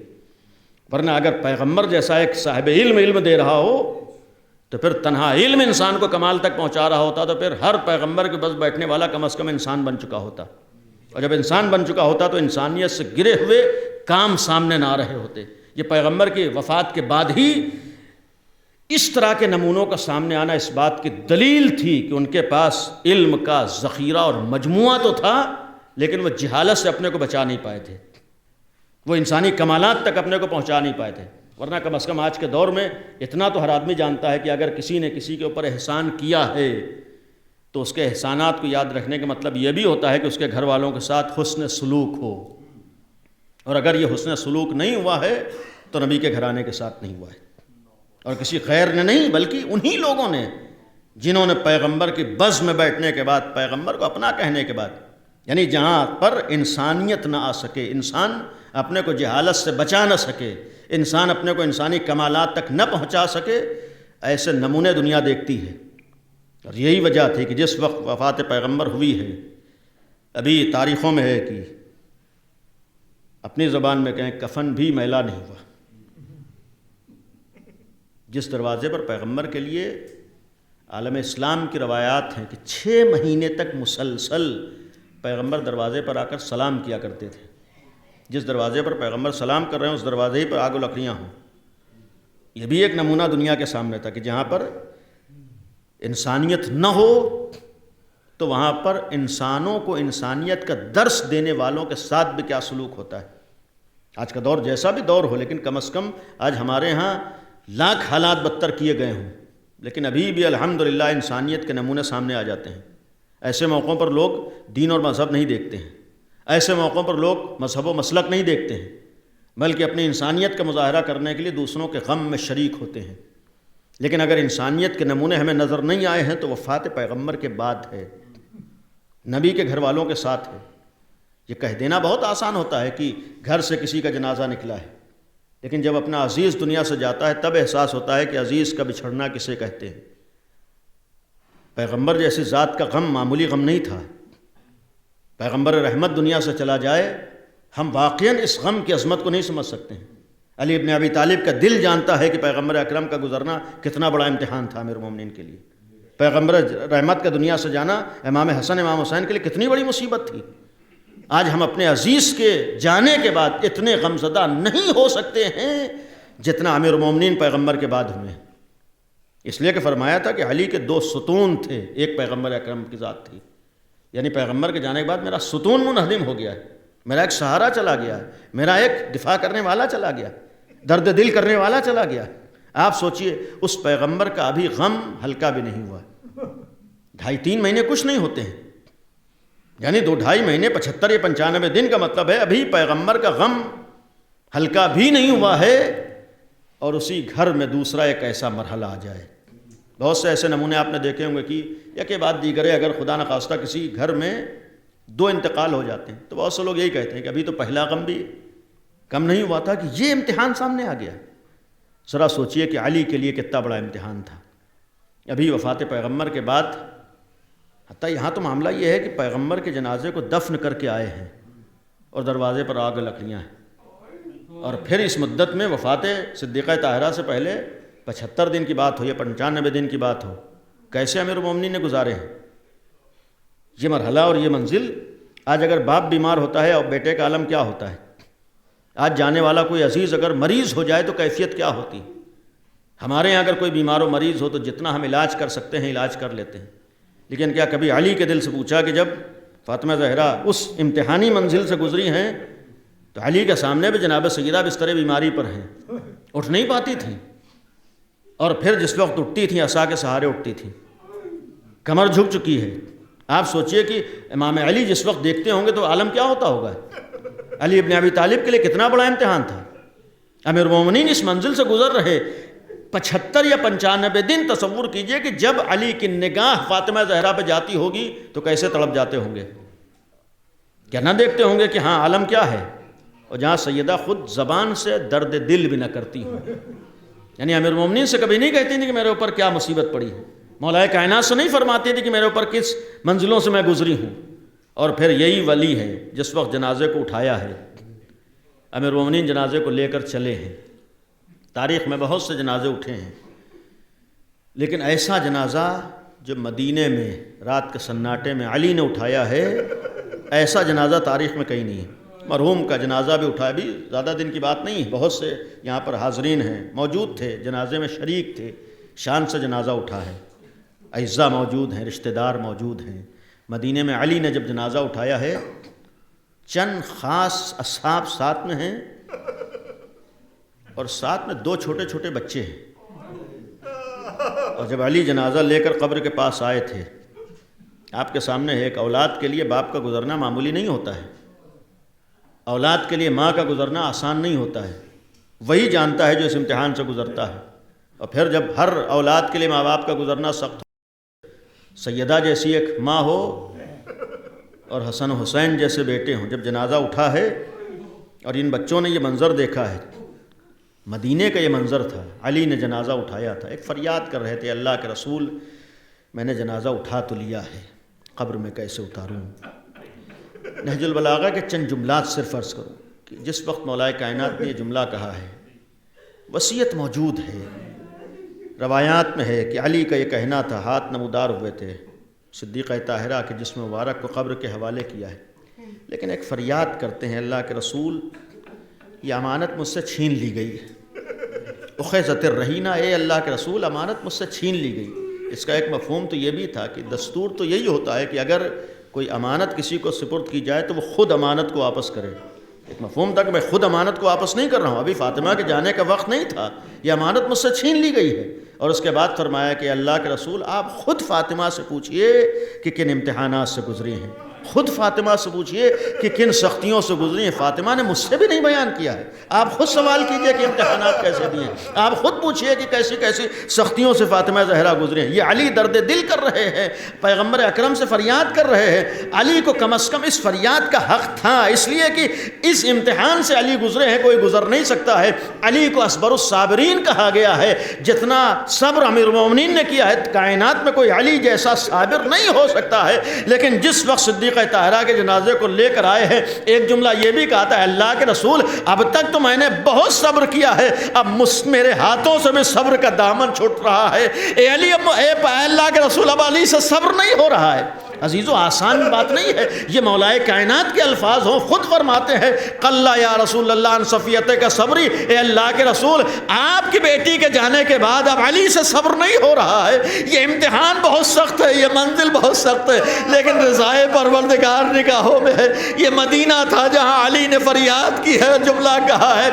ورنہ اگر پیغمبر جیسا ایک صاحب علم دے رہا ہو تو پھر تنہا علم انسان کو کمال تک پہنچا رہا ہوتا، تو پھر ہر پیغمبر کے بس بیٹھنے والا کم از کم انسان بن چکا ہوتا، اور جب انسان بن چکا ہوتا تو انسانیت سے گرے ہوئے کام سامنے نہ آ رہے ہوتے۔ یہ پیغمبر کی وفات کے بعد ہی اس طرح کے نمونوں کا سامنے آنا اس بات کی دلیل تھی کہ ان کے پاس علم کا ذخیرہ اور مجموعہ تو تھا، لیکن وہ جہالت سے اپنے کو بچا نہیں پائے تھے، وہ انسانی کمالات تک اپنے کو پہنچا نہیں پائے تھے۔ ورنہ کم از کم آج کے دور میں اتنا تو ہر آدمی جانتا ہے کہ اگر کسی نے کسی کے اوپر احسان کیا ہے تو اس کے احسانات کو یاد رکھنے کا مطلب یہ بھی ہوتا ہے کہ اس کے گھر والوں کے ساتھ حسن سلوک ہو، اور اگر یہ حسن سلوک نہیں ہوا ہے تو نبی کے گھرانے کے ساتھ نہیں ہوا ہے، اور کسی غیر نے نہیں بلکہ انہی لوگوں نے جنہوں نے پیغمبر کی بز میں بیٹھنے کے بعد، پیغمبر کو اپنا کہنے کے بعد، یعنی جہاں پر انسانیت نہ آ سکے، انسان اپنے کو جہالت سے بچا نہ سکے، انسان اپنے کو انسانی کمالات تک نہ پہنچا سکے، ایسے نمونے دنیا دیکھتی ہے۔ اور یہی وجہ تھی کہ جس وقت وفات پیغمبر ہوئی ہے، ابھی تاریخوں میں ہے کہ اپنی زبان میں کہیں کفن بھی میلا نہیں ہوا۔ جس دروازے پر پیغمبر کے لیے عالم اسلام کی روایات ہیں کہ 6 مہینے تک مسلسل پیغمبر دروازے پر آ کر سلام کیا کرتے تھے، جس دروازے پر پیغمبر سلام کر رہے ہیں اس دروازے ہی پر آگ و لکڑیاں ہوں۔ یہ بھی ایک نمونہ دنیا کے سامنے تھا کہ جہاں پر انسانیت نہ ہو تو وہاں پر انسانوں کو انسانیت کا درس دینے والوں کے ساتھ بھی کیا سلوک ہوتا ہے۔ آج کا دور جیسا بھی دور ہو، لیکن کم از کم آج ہمارے ہاں لاکھ حالات بدتر کیے گئے ہوں، لیکن ابھی بھی الحمدللہ انسانیت کے نمونے سامنے آ جاتے ہیں۔ ایسے موقعوں پر لوگ دین اور مذہب نہیں دیکھتے ہیں، ایسے موقعوں پر لوگ مذہب و مسلک نہیں دیکھتے ہیں، بلکہ اپنی انسانیت کا مظاہرہ کرنے کے لیے دوسروں کے غم میں شریک ہوتے ہیں۔ لیکن اگر انسانیت کے نمونے ہمیں نظر نہیں آئے ہیں تو وفات پیغمبر کے بعد ہے، نبی کے گھر والوں کے ساتھ ہے۔ یہ کہہ دینا بہت آسان ہوتا ہے کہ گھر سے کسی کا جنازہ نکلا ہے، لیکن جب اپنا عزیز دنیا سے جاتا ہے تب احساس ہوتا ہے کہ عزیز کا بچھڑنا کسے کہتے ہیں۔ پیغمبر جیسی ذات کا غم معمولی غم نہیں تھا۔ پیغمبر رحمت دنیا سے چلا جائے، ہم واقعاً اس غم کی عظمت کو نہیں سمجھ سکتے ہیں۔ علی ابن ابی طالب کا دل جانتا ہے کہ پیغمبر اکرم کا گزرنا کتنا بڑا امتحان تھا امیر المومنین کے لیے۔ پیغمبر رحمت کا دنیا سے جانا امام حسن امام حسین کے لیے کتنی بڑی مصیبت تھی۔ آج ہم اپنے عزیز کے جانے کے بعد اتنے غمزدہ نہیں ہو سکتے ہیں جتنا امیر المومنین پیغمبر کے بعد ہوئے، اس لیے کہ فرمایا تھا کہ علی کے 2 ستون تھے، ایک پیغمبر اکرم کی ذات تھی، یعنی پیغمبر کے جانے کے بعد میرا ستون منہدم ہو گیا ہے، میرا ایک سہارا چلا گیا ہے، میرا ایک دفاع کرنے والا چلا گیا، درد دل کرنے والا چلا گیا۔ آپ سوچئے اس پیغمبر کا ابھی غم ہلکا بھی نہیں ہوا، 2.5-3 مہینے کچھ نہیں ہوتے ہیں، یعنی 2-2.5 مہینے 75 یا 95 دن کا مطلب ہے ابھی پیغمبر کا غم ہلکا بھی نہیں ہوا ہے، اور اسی گھر میں دوسرا ایک ایسا مرحلہ آ جائے۔ بہت سے ایسے نمونے آپ نے دیکھے ہوں گے کہ یکے بعد دیگرے اگر خدا نخواستہ کسی گھر میں 2 انتقال ہو جاتے ہیں تو بہت سے لوگ یہی کہتے ہیں کہ ابھی تو پہلا غم بھی کم نہیں ہوا تھا کہ یہ امتحان سامنے آ گیا۔ ذرا سوچئے کہ علی کے لیے کتنا بڑا امتحان تھا۔ ابھی وفات پیغمبر کے بعد حتیٰ یہاں تو معاملہ یہ ہے کہ پیغمبر کے جنازے کو دفن کر کے آئے ہیں اور دروازے پر آگ لکڑیاں ہیں، اور پھر اس مدت میں وفات صدیقہ طاہرہ سے پہلے 75 دن کی بات ہو یا 95 دن کی بات ہو، کیسے امیر المومنین نے گزارے ہیں یہ مرحلہ اور یہ منزل۔ آج اگر باپ بیمار ہوتا ہے اور بیٹے کا عالم کیا ہوتا ہے، آج جانے والا کوئی عزیز اگر مریض ہو جائے تو کیفیت کیا ہوتی۔ ہمارے یہاں اگر کوئی بیمار و مریض ہو تو جتنا ہم علاج کر سکتے ہیں علاج کر لیتے ہیں، لیکن کیا کبھی علی کے دل سے پوچھا کہ جب فاطمہ زہرا اس امتحانی منزل سے گزری ہیں تو علی کے سامنے بھی جناب سیدہ بستر بیماری پر ہیں، اٹھ نہیں پاتی تھیں، اور پھر جس وقت اٹھتی تھیں عصا کے سہارے اٹھتی تھیں، کمر جھک چکی ہے۔ آپ سوچئے کہ امام علی جس وقت دیکھتے ہوں گے تو عالم کیا ہوتا ہوگا۔ علی ابن ابی طالب کے لیے کتنا بڑا امتحان تھا۔ امیر المومنین اس منزل سے گزر رہے 75 یا 95 دن، تصور کیجئے کہ جب علی کی نگاہ فاطمہ زہرا پہ جاتی ہوگی تو کیسے تڑپ جاتے ہوں گے، کیا نہ دیکھتے ہوں گے کہ ہاں عالم کیا ہے، اور جہاں سیدہ خود زبان سے درد دل بھی نہ کرتی ہوں، یعنی امیر المومنین سے کبھی نہیں کہتی تھی کہ میرے اوپر کیا مصیبت پڑی ہے، مولا کائنات سے نہیں فرماتی تھی کہ میرے اوپر کس منزلوں سے میں گزری ہوں. اور پھر یہی ولی ہے جس وقت جنازے کو اٹھایا ہے، امیر المومنین جنازے کو لے کر چلے ہیں. تاریخ میں بہت سے جنازے اٹھے ہیں، لیکن ایسا جنازہ جو مدینے میں رات کے سناٹے میں علی نے اٹھایا ہے، ایسا جنازہ تاریخ میں کہیں نہیں ہے. مرحوم کا جنازہ بھی اٹھایا، بھی زیادہ دن کی بات نہیں ہے، بہت سے یہاں پر حاضرین ہیں، موجود تھے، جنازے میں شریک تھے، شان سے جنازہ اٹھا ہے. اعزاء موجود ہیں، رشتہ دار موجود ہیں. مدینے میں علی نے جب جنازہ اٹھایا ہے، چند خاص اصحاب ساتھ میں ہیں اور ساتھ میں 2 چھوٹے چھوٹے بچے ہیں. اور جب علی جنازہ لے کر قبر کے پاس آئے تھے، آپ کے سامنے ہے، ایک اولاد کے لیے باپ کا گزرنا معمولی نہیں ہوتا ہے. اولاد کے لیے ماں کا گزرنا آسان نہیں ہوتا ہے. وہی جانتا ہے جو اس امتحان سے گزرتا ہے. اور پھر جب ہر اولاد کے لیے ماں باپ کا گزرنا سخت ہو، سیدہ جیسی ایک ماں ہو اور حسن و حسین جیسے بیٹے ہوں، جب جنازہ اٹھا ہے اور ان بچوں نے یہ منظر دیکھا ہے، مدینے کا یہ منظر تھا، علی نے جنازہ اٹھایا تھا، ایک فریاد کر رہے تھے، اللہ کے رسول میں نے جنازہ اٹھا تو لیا ہے، قبر میں کیسے اتاروں. نہج البلاغہ کے چند جملات صرف عرض کروں کہ جس وقت مولا کائنات نے یہ جملہ کہا ہے، وصیت موجود ہے، روایات میں ہے کہ علی کا یہ کہنا تھا، ہاتھ نمودار ہوئے تھے صدیقہ طاہرہ کے جسم مبارک کو قبر کے حوالے کیا ہے، لیکن ایک فریاد کرتے ہیں، اللہ کے رسول یہ امانت مجھ سے چھین لی گئی. اخذت الرہینہ، اے اللہ کے رسول امانت مجھ سے چھین لی گئی. اس کا ایک مفہوم تو یہ بھی تھا کہ دستور تو یہی ہوتا ہے کہ اگر کوئی امانت کسی کو سپرد کی جائے تو وہ خود امانت کو واپس کرے. ایک مفہوم تھا کہ میں خود امانت کو واپس نہیں کر رہا ہوں، ابھی فاطمہ کے جانے کا وقت نہیں تھا، یہ امانت مجھ سے چھین لی گئی ہے. اور اس کے بعد فرمایا کہ اللہ کے رسول آپ خود فاطمہ سے پوچھئے کہ کن امتحانات سے گزری ہیں، خود فاطمہ سے پوچھئے کہ کن سختیوں سے گزری ہیں. فاطمہ نے مجھ سے بھی نہیں بیان کیا ہے، آپ خود سوال کیجئے کہ امتحانات کیسے دیے ہیں، آپ خود پوچھئے کہ کیسی کیسی سختیوں سے فاطمہ زہرا گزری ہیں. یہ علی درد دل کر رہے ہیں، پیغمبر اکرم سے فریاد کر رہے ہیں. علی کو کم از کم اس فریاد کا حق تھا، اس لیے کہ اس امتحان سے علی گزرے ہیں، کوئی گزر نہیں سکتا ہے. علی کو اصبر الصابرین کہا گیا ہے. جتنا صبر امیر المومنین نے کیا ہے، کائنات میں کوئی علی جیسا صابر نہیں ہو سکتا ہے. لیکن جس وقت صدیقہ طاہرہ کے جنازے کو لے کر آئے ہیں، ایک جملہ یہ بھی کہا تھا، اللہ کے رسول اب تک تو میں نے بہت صبر کیا ہے، اب میرے ہاتھوں سے بھی صبر کا دامن چھوٹ رہا ہے. اے علی، اے اللہ کے رسول، اب علی سے صبر نہیں ہو رہا ہے. عزیزو، آسان بات نہیں ہے، یہ مولا کائنات کے الفاظ ہوں. خود فرماتے ہیں، قل یا رسول اللہ عن صفیت کا صبری، اے اللہ کے رسول آپ کی بیٹی کے جانے کے بعد اب علی سے صبر نہیں ہو رہا ہے. یہ امتحان بہت سخت ہے، یہ منزل بہت سخت ہے، لیکن رضائے پروردگار نگاہوں میں ہے. یہ مدینہ تھا جہاں علی نے فریاد کی ہے، جملہ کہا ہے.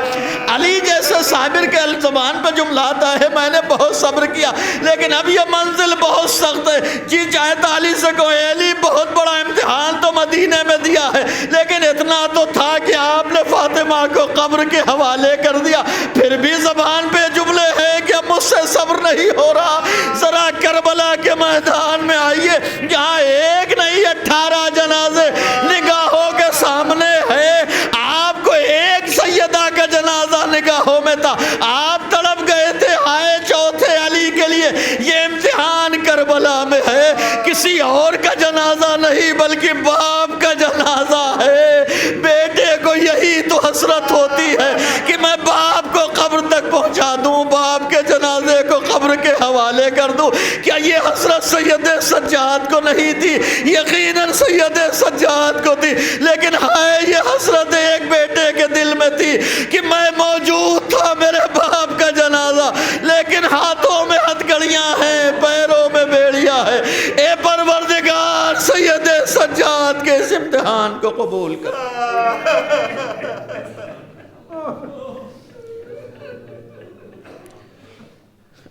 علی جیسے صابر کے زبان پہ جملہ آتا ہے، میں نے بہت صبر کیا، لیکن اب یہ منزل بہت سخت ہے. جی چاہتا علی سے کوئی علی بہت بڑا امتحان تو مدینے میں دیا ہے، لیکن اتنا تو تھا کہ آپ نے فاطمہ کو قبر کے حوالے کر دیا. پھر بھی زبان پہ جملے ہیں کہ اب مجھ سے صبر نہیں ہو رہا. ذرا کربلا کے میدان میں آئیے، جہاں ایک نہیں 18 جنازے نگاہوں کے سامنے ہے. آپ کو ایک سیدہ کا جنازہ نگاہوں میں تھا، آپ تڑپ گئے تھے ہائے چوتھے علی کے لیے. یہ امتحان کربلا میں ہے، کسی اور کا جنازہ نہیں بلکہ باپ کا جنازہ ہے. بیٹے کو یہی تو حسرت ہوتی ہے کہ میں باپ کو قبر تک پہنچا دوں، باپ کے جنازے کو قبر کے حوالے کر دوں. کیا یہ حسرت سید سجاد کو نہیں تھی؟ یقیناً سید سجاد کو تھی، لیکن ہائے یہ حسرت ایک بیٹے کے دل میں تھی کہ میں موجود تھا میرے باپ کا جنازہ، لیکن ہاتھوں میں ہتھکڑیاں ہیں، پیروں میں بیڑیاں ہے. اے پروردگار سید سجاد کے اس امتحان کو قبول کر.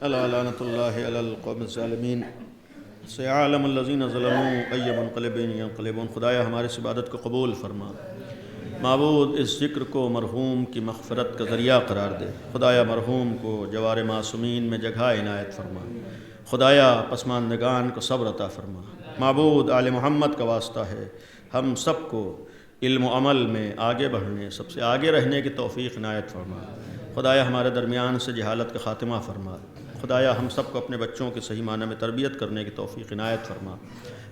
الا لعنت اللہ علی القوم الظالمین سیعلم الذین ظلموا ای منقلب ینقلبون. خدایا ہماری اس عبادت کو قبول فرما. معبود اس ذکر کو مرحوم کی مغفرت کا ذریعہ قرار دے. خدایا مرحوم کو جوار معصومین میں جگہ عنایت فرما. خدایا پسماندگان کو صبر عطا فرما. معبود آل محمد کا واسطہ ہے، ہم سب کو علم و عمل میں آگے بڑھنے، سب سے آگے رہنے کی توفیق عنایت فرما. خدایا ہمارے درمیان سے جہالت کا خاتمہ فرما. خدایا ہم سب کو اپنے بچوں کے صحیح معنی میں تربیت کرنے کی توفیق عنایت فرما۔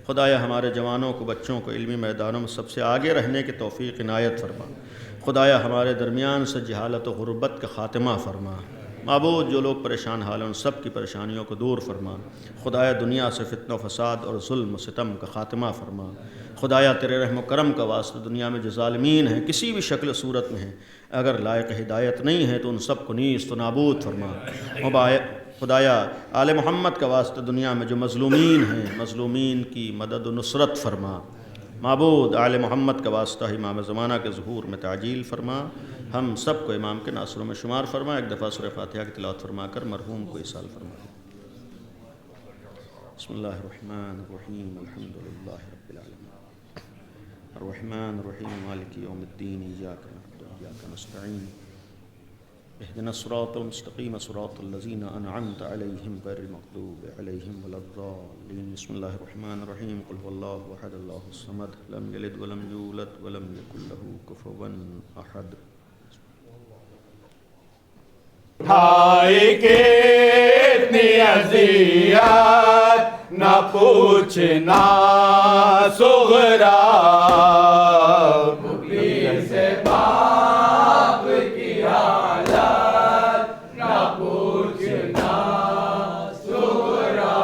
خدایا ہمارے جوانوں کو بچوں کو علمی میدانوں میں سب سے آگے رہنے کی توفیق عنایت فرما۔ خدایا ہمارے درمیان سے جہالت و غربت کا خاتمہ فرما۔ معبود جو لوگ پریشان حال ہیں ان سب کی پریشانیوں کو دور فرما۔ خدایا دنیا سے فتنہ و فساد اور ظلم و ستم کا خاتمہ فرما۔ خدایا تیرے رحم و کرم کا واسطہ دنیا میں جو ظالمین ہیں کسی بھی شکل و صورت میں ہیں اگر لائق ہدایت نہیں ہے تو ان سب کو نیست و نابود فرما۔ خدایا آل محمد کا واسطہ دنیا میں جو مظلومین ہیں مظلومین کی مدد و نصرت فرما۔ معبود آل محمد کا واسطہ امام زمانہ کے ظہور میں تعجیل فرما۔ ہم سب کو امام کے ناصروں میں شمار فرما۔ ایک دفعہ سورہ فاتحہ کی تلاوت فرما کر مرحوم کو ایصال فرما۔ بسم اللہ الرحمن الرحیم الحمد للہ رب العالمین الرحمن الرحیم مالک یوم الدین ایاک نعبد و ایاک نستعین اهدنا الصراط المستقیم صراط الذین انعمت علیہم غیر المغضوب علیہم ولا الضالین۔ بسم اللہ الرحمن الرحیم قل هو اللہ احد اللہ الصمد لم یلد ولم یولد ولم یکن له کفوا احد۔ کھائی کتنی اذیت نہ پوچھنا صغرا، مبین سے باپ کی حالت نہ پوچھنا صغرا۔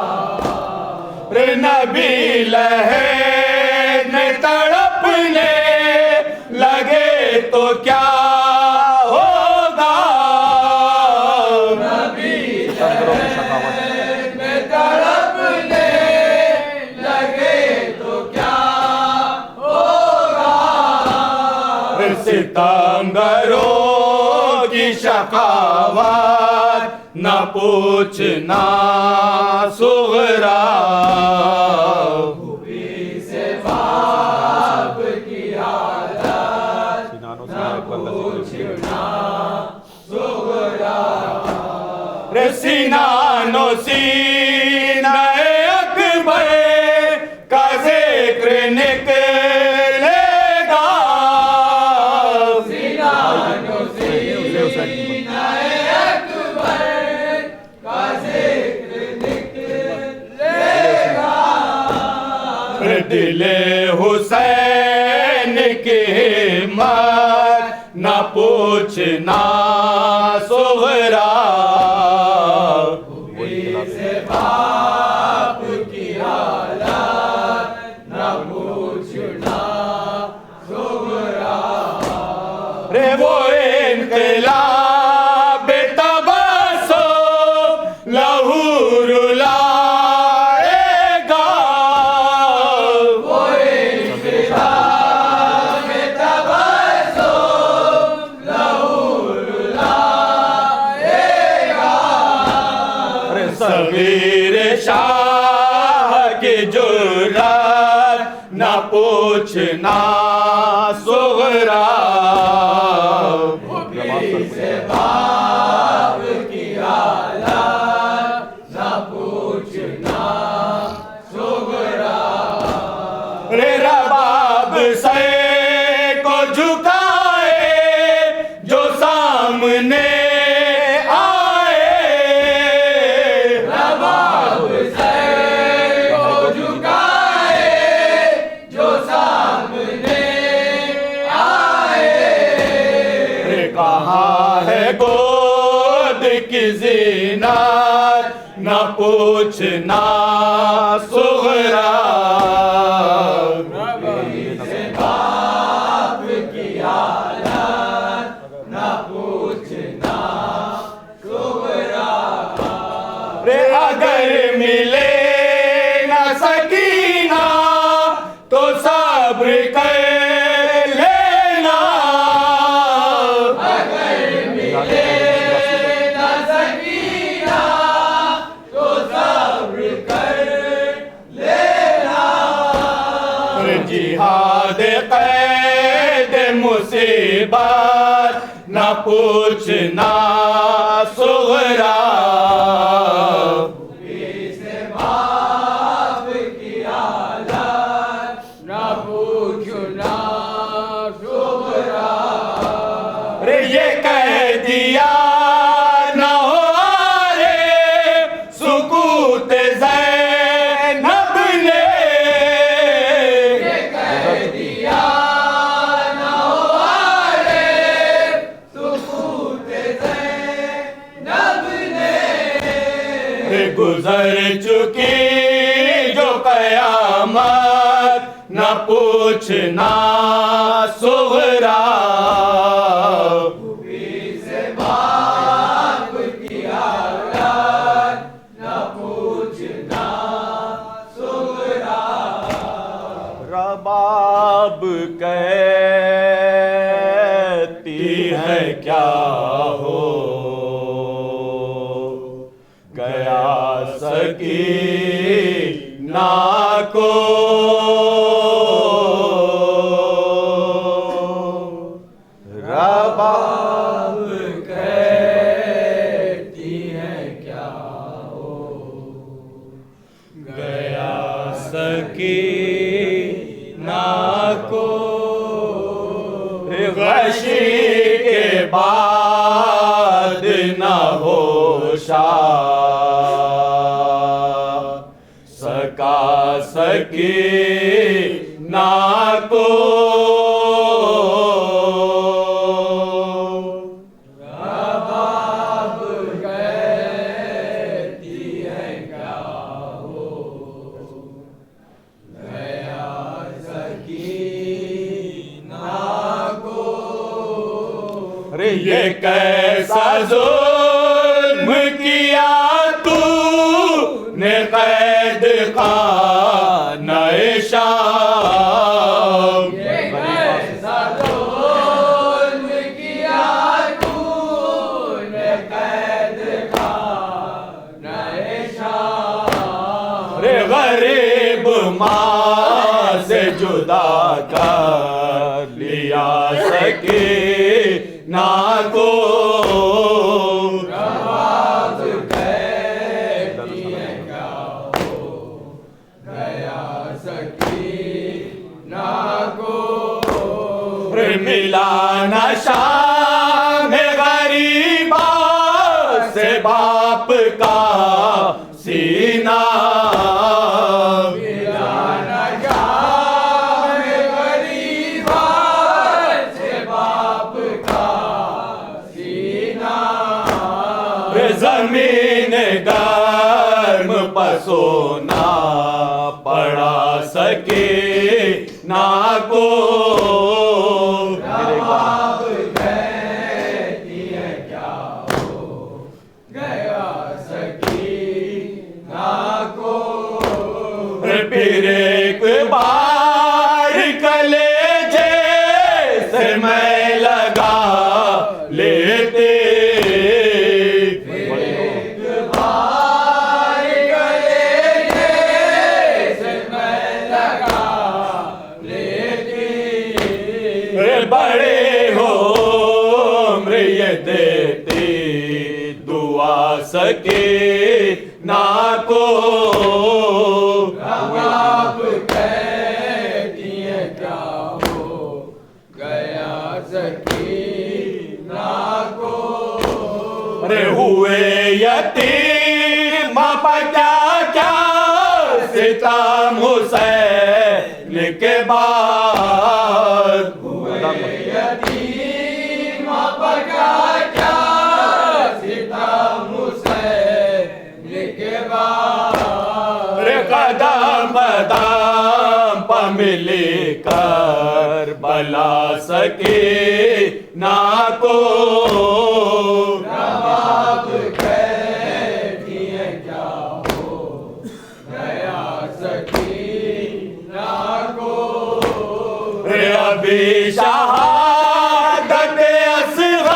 نبی لہد میں تڑپنے لگے تو کیا ستمگروں کی شقاوت نہ پوچھنا صغرا، خوبی سے باپ کی حالت نہ پوچھنا صغرا۔ سینان و سینہ اکبر کا ذکر نکلے گا، سینان و سینہ اکبر کا ذکر نکلے گا۔ دل حسین کی ہمت نہ پوچھنا صغرا، سے باپ کی حالت نہ پوچھنا صغرا۔ رے وہ انقلاب تبسم لہو رلائے گا، وہ انقلاب تبسم لہو رلائے گا۔ صغیر شاہ کی جرات نہ پوچھنا صغرا، خوبی سے باپ کی حالت نہ پوچھنا صغرا۔ رے رباب سر کو جھکائے جو سامنے گود کی زینت نہ پوچھنا صغرا، سے باپ کی حالت نہ پوچھنا صغرا۔ رے اگر ملے نہ سکینہ تو صبر کر جہاد قید مصیبت نہ پوچھنا صغرا، خوبی سے باپ کی حالت نہ پوچھنا صغرا۔ رے یہ کہہ دیا نہ ہو رے گزر چکی جو قیامت نہ پوچھنا صغرا رباب کہتی ہے کیا ہو گیا سکینہ کو رباب کہتی ہے کیا ہو گیا سکینہ کو غشی کے بعد نہ ہوشا سکا سکینہ کو یہ کیسا ظلم کیا تو نے قید خانہ شام یہ کیسا ظلم کیا تو نے قید خانہ شام رے غریب ماں سے جدا کر لیا سکے نا کو رباب کہتی ہے کیا ہو گیا سکینہ کو ملا نہ شام غریبا سے باپ کا سینہ زمین گرم پسونا پڑا سکے نہ کو رباب کہتی ہے کیا ہو گیا سکینہ کو پھر ایک بار کلیجے سے میں لگا لیتے بڑے ہو عمر یہ دیتے دعا سکے نہ کو رباب کہتی ہے کیا ہو گیا سکینہ کو رے ہوئے یتیم بچا کیا ستم حسین کے بعد یتیم بچا کیا ستم حسین کے بعد قدم قدم پہ مل کر بلا سکے نہ کو رباب کہتی ہے کیا ہو گیا سکینہ کو ابھی شہادت اصغر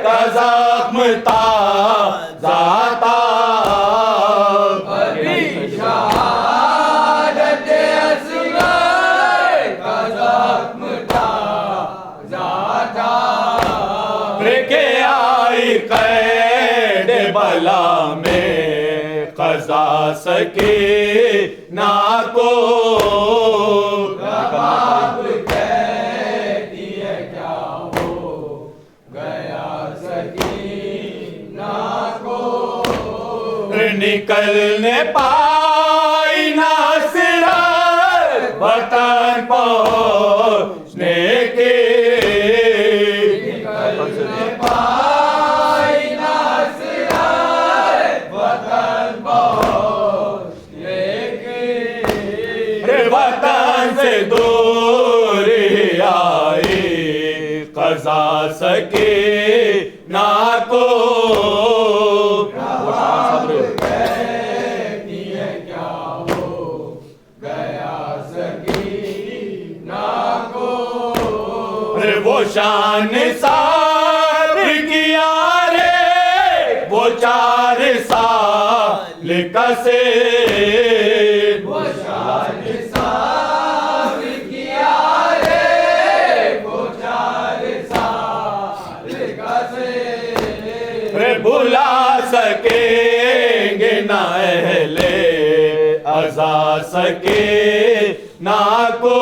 کا زخم تازہ تھا ابھی شہادت اصغر کا زخم تازہ تھا کہ آئی قید بلا میں قضا سکے نہ کو رباب کہتی ہے کیا ہو گیا سکینہ کو نکلنے پائی نہ سرات وطن پہنچنے کے نکلنے پائی نہ سرات وطن سکے نہ کو وہ شان سار کیا رے وہ 4 سال کا سے وہ شان سار کیا رے وہ 4 سال کا سے بھلا سکیں گے نہ اہل عزا سکے نہ کو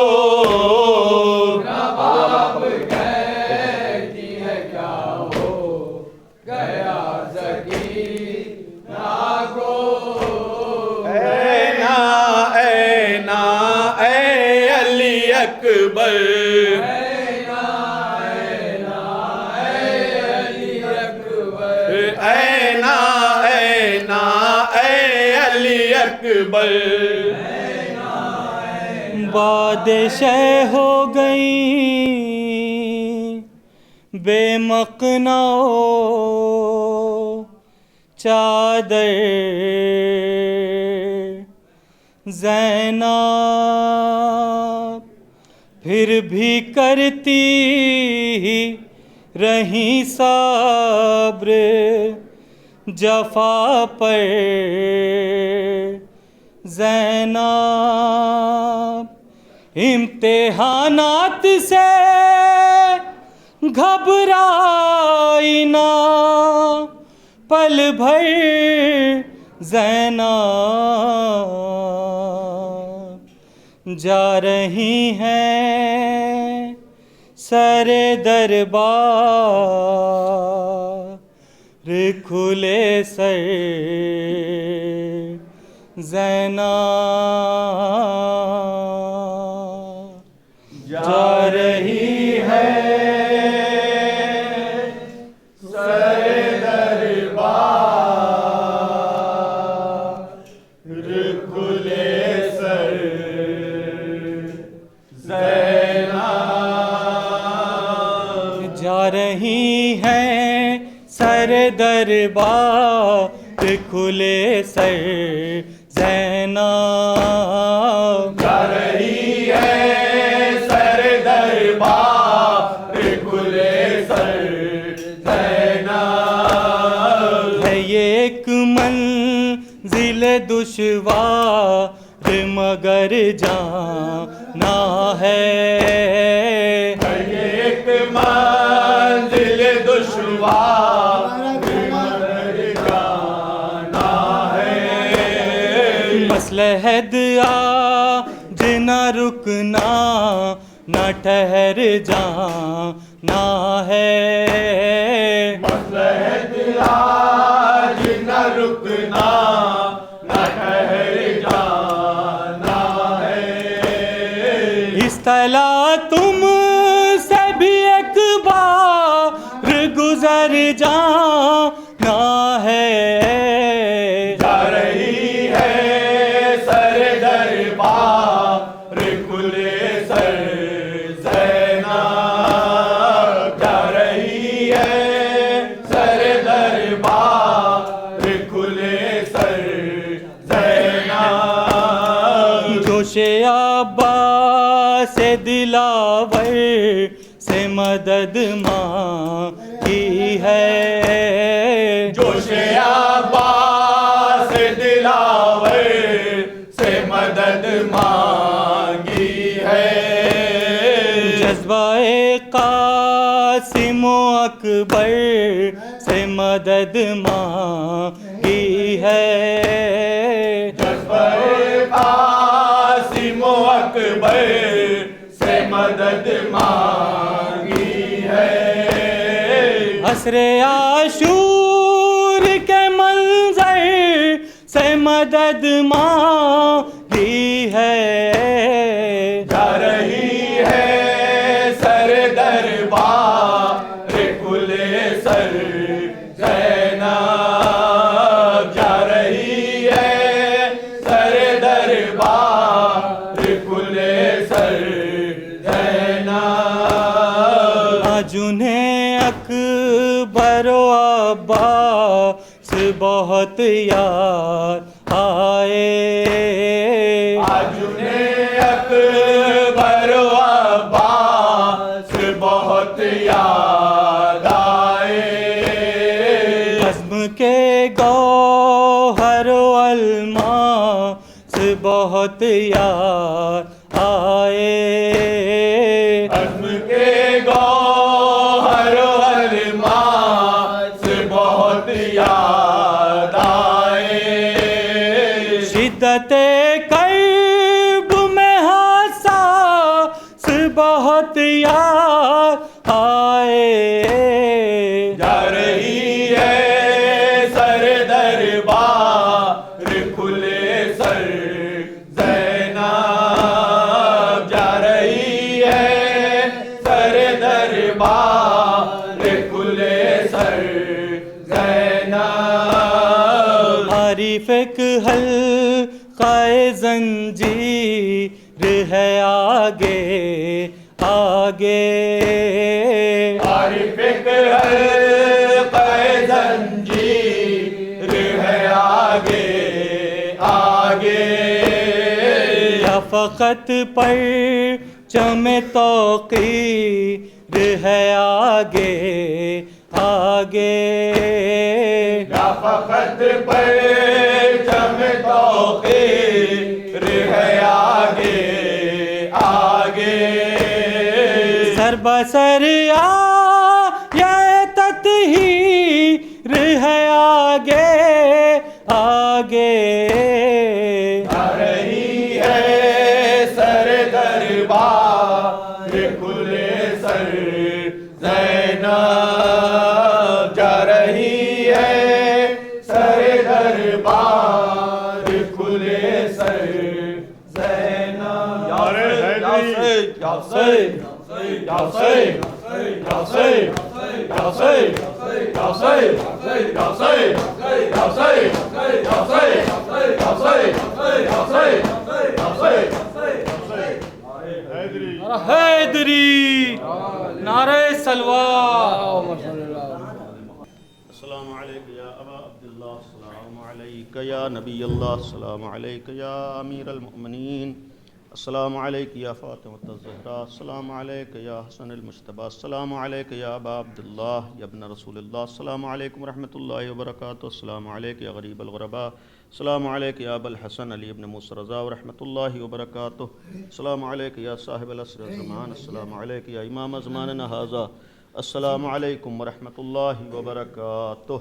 اکبر اینا اینا اے علی اکبر بادشاہ ہو گئی بے مقنع چادر زینب پھر بھی کرتی رہی صبر جفا پر زینب امتحانات سے گھبرائی نہ پل بھر زینب جا رہی ہیں سر دربار کھلے سر زینب جا رہی ہے سر دربار کھلے سر زینب جا رہی ہے سر دربار کھلے سر زینب ہے یہ ایک منزل دشوار مگر جانا ہے ایک منزل دشوار مگر جانا ہے مصلحت آج نہ رکنا نہ ٹھہر جانا ہے مصلحت آج نہ رکنا نہ ٹھہر جانا ہے اس طرح تم سے بھی ایک بار گزر جانا ہے جا رہی ہے سر دربار کھلے سر زینب جا رہی ہے سر دربار کھلے سر زینب جوش عباس سے دلاور سے مدد مانگی ہے جوش عباس دلاور سے مدد مانگی ہے جذبہ قاسم و اکبر سے مدد مانگی ہے جذبہ قاسم و اکبر سے مدد مانگی ہے عصر عاشور کے منظر سے مدد مانگی ہے جا رہی ہے سر دربار کھلے سر زینب جا رہی ہے سر دربار کھلے سر زینب آج انہیں اکبر و عباس بہت یاد آئے، آج انہیں اکبر و عباس بہت یاد آئے، عزم کے گوہر و الماس بہت یاد آئے، عزم کے گوہر و الماس بہت یاد آئے، شدت کرب میں حساس بہت یاد آئے، جا رہی ہے سر دربار کھلے سر زینب، جا رہی ہے سر دربار کھلے سر زینب، عارف ایک حلقہ زنجیر ہے آگے آگے، عارف ایک حلقہ زنجیر ہے آگے آگے، یا فقط پرچم توقیر ہے آگے آگے، یا فقط پرچم توقیر ہے آگے آگے، سر بسر یا تطہیر ہے آگے آگے، آ رہی ہے سر دربار کھلے سر زینب، جا رہی ہے سر دربار کھلے سر زینب، یا سید یا سید یا سید یا سید یا سید یا سید یا سید یا سید یا سید یا سید یا سید یا سید حیدری، نعرہ سلوات، السلام علیکم یا ابا عبداللہ، السلام علیکم یا نبی اللہ، السلام علیکم یا امیر المؤمنین، السلام علیکم یا فاطمۃ الزہرا، السلام علیکم یا حسن المجتبی، السلام علیکم یا ابا عبداللہ یا ابن رسول اللہ، السلام علیکم ورحمۃ اللہ وبرکاتہ، السلام علیکم یا غریب الغرباء، السلام علیکم یا ابا الحسن علی ابن موسیٰ رضا ورحمۃ اللہ وبرکاتہ، السلام علیکم یا صاحب العصر والزمان، السلام علیکم یا امام زماننا ھذا، السلام علیکم ورحمۃ اللہ وبرکاتہ۔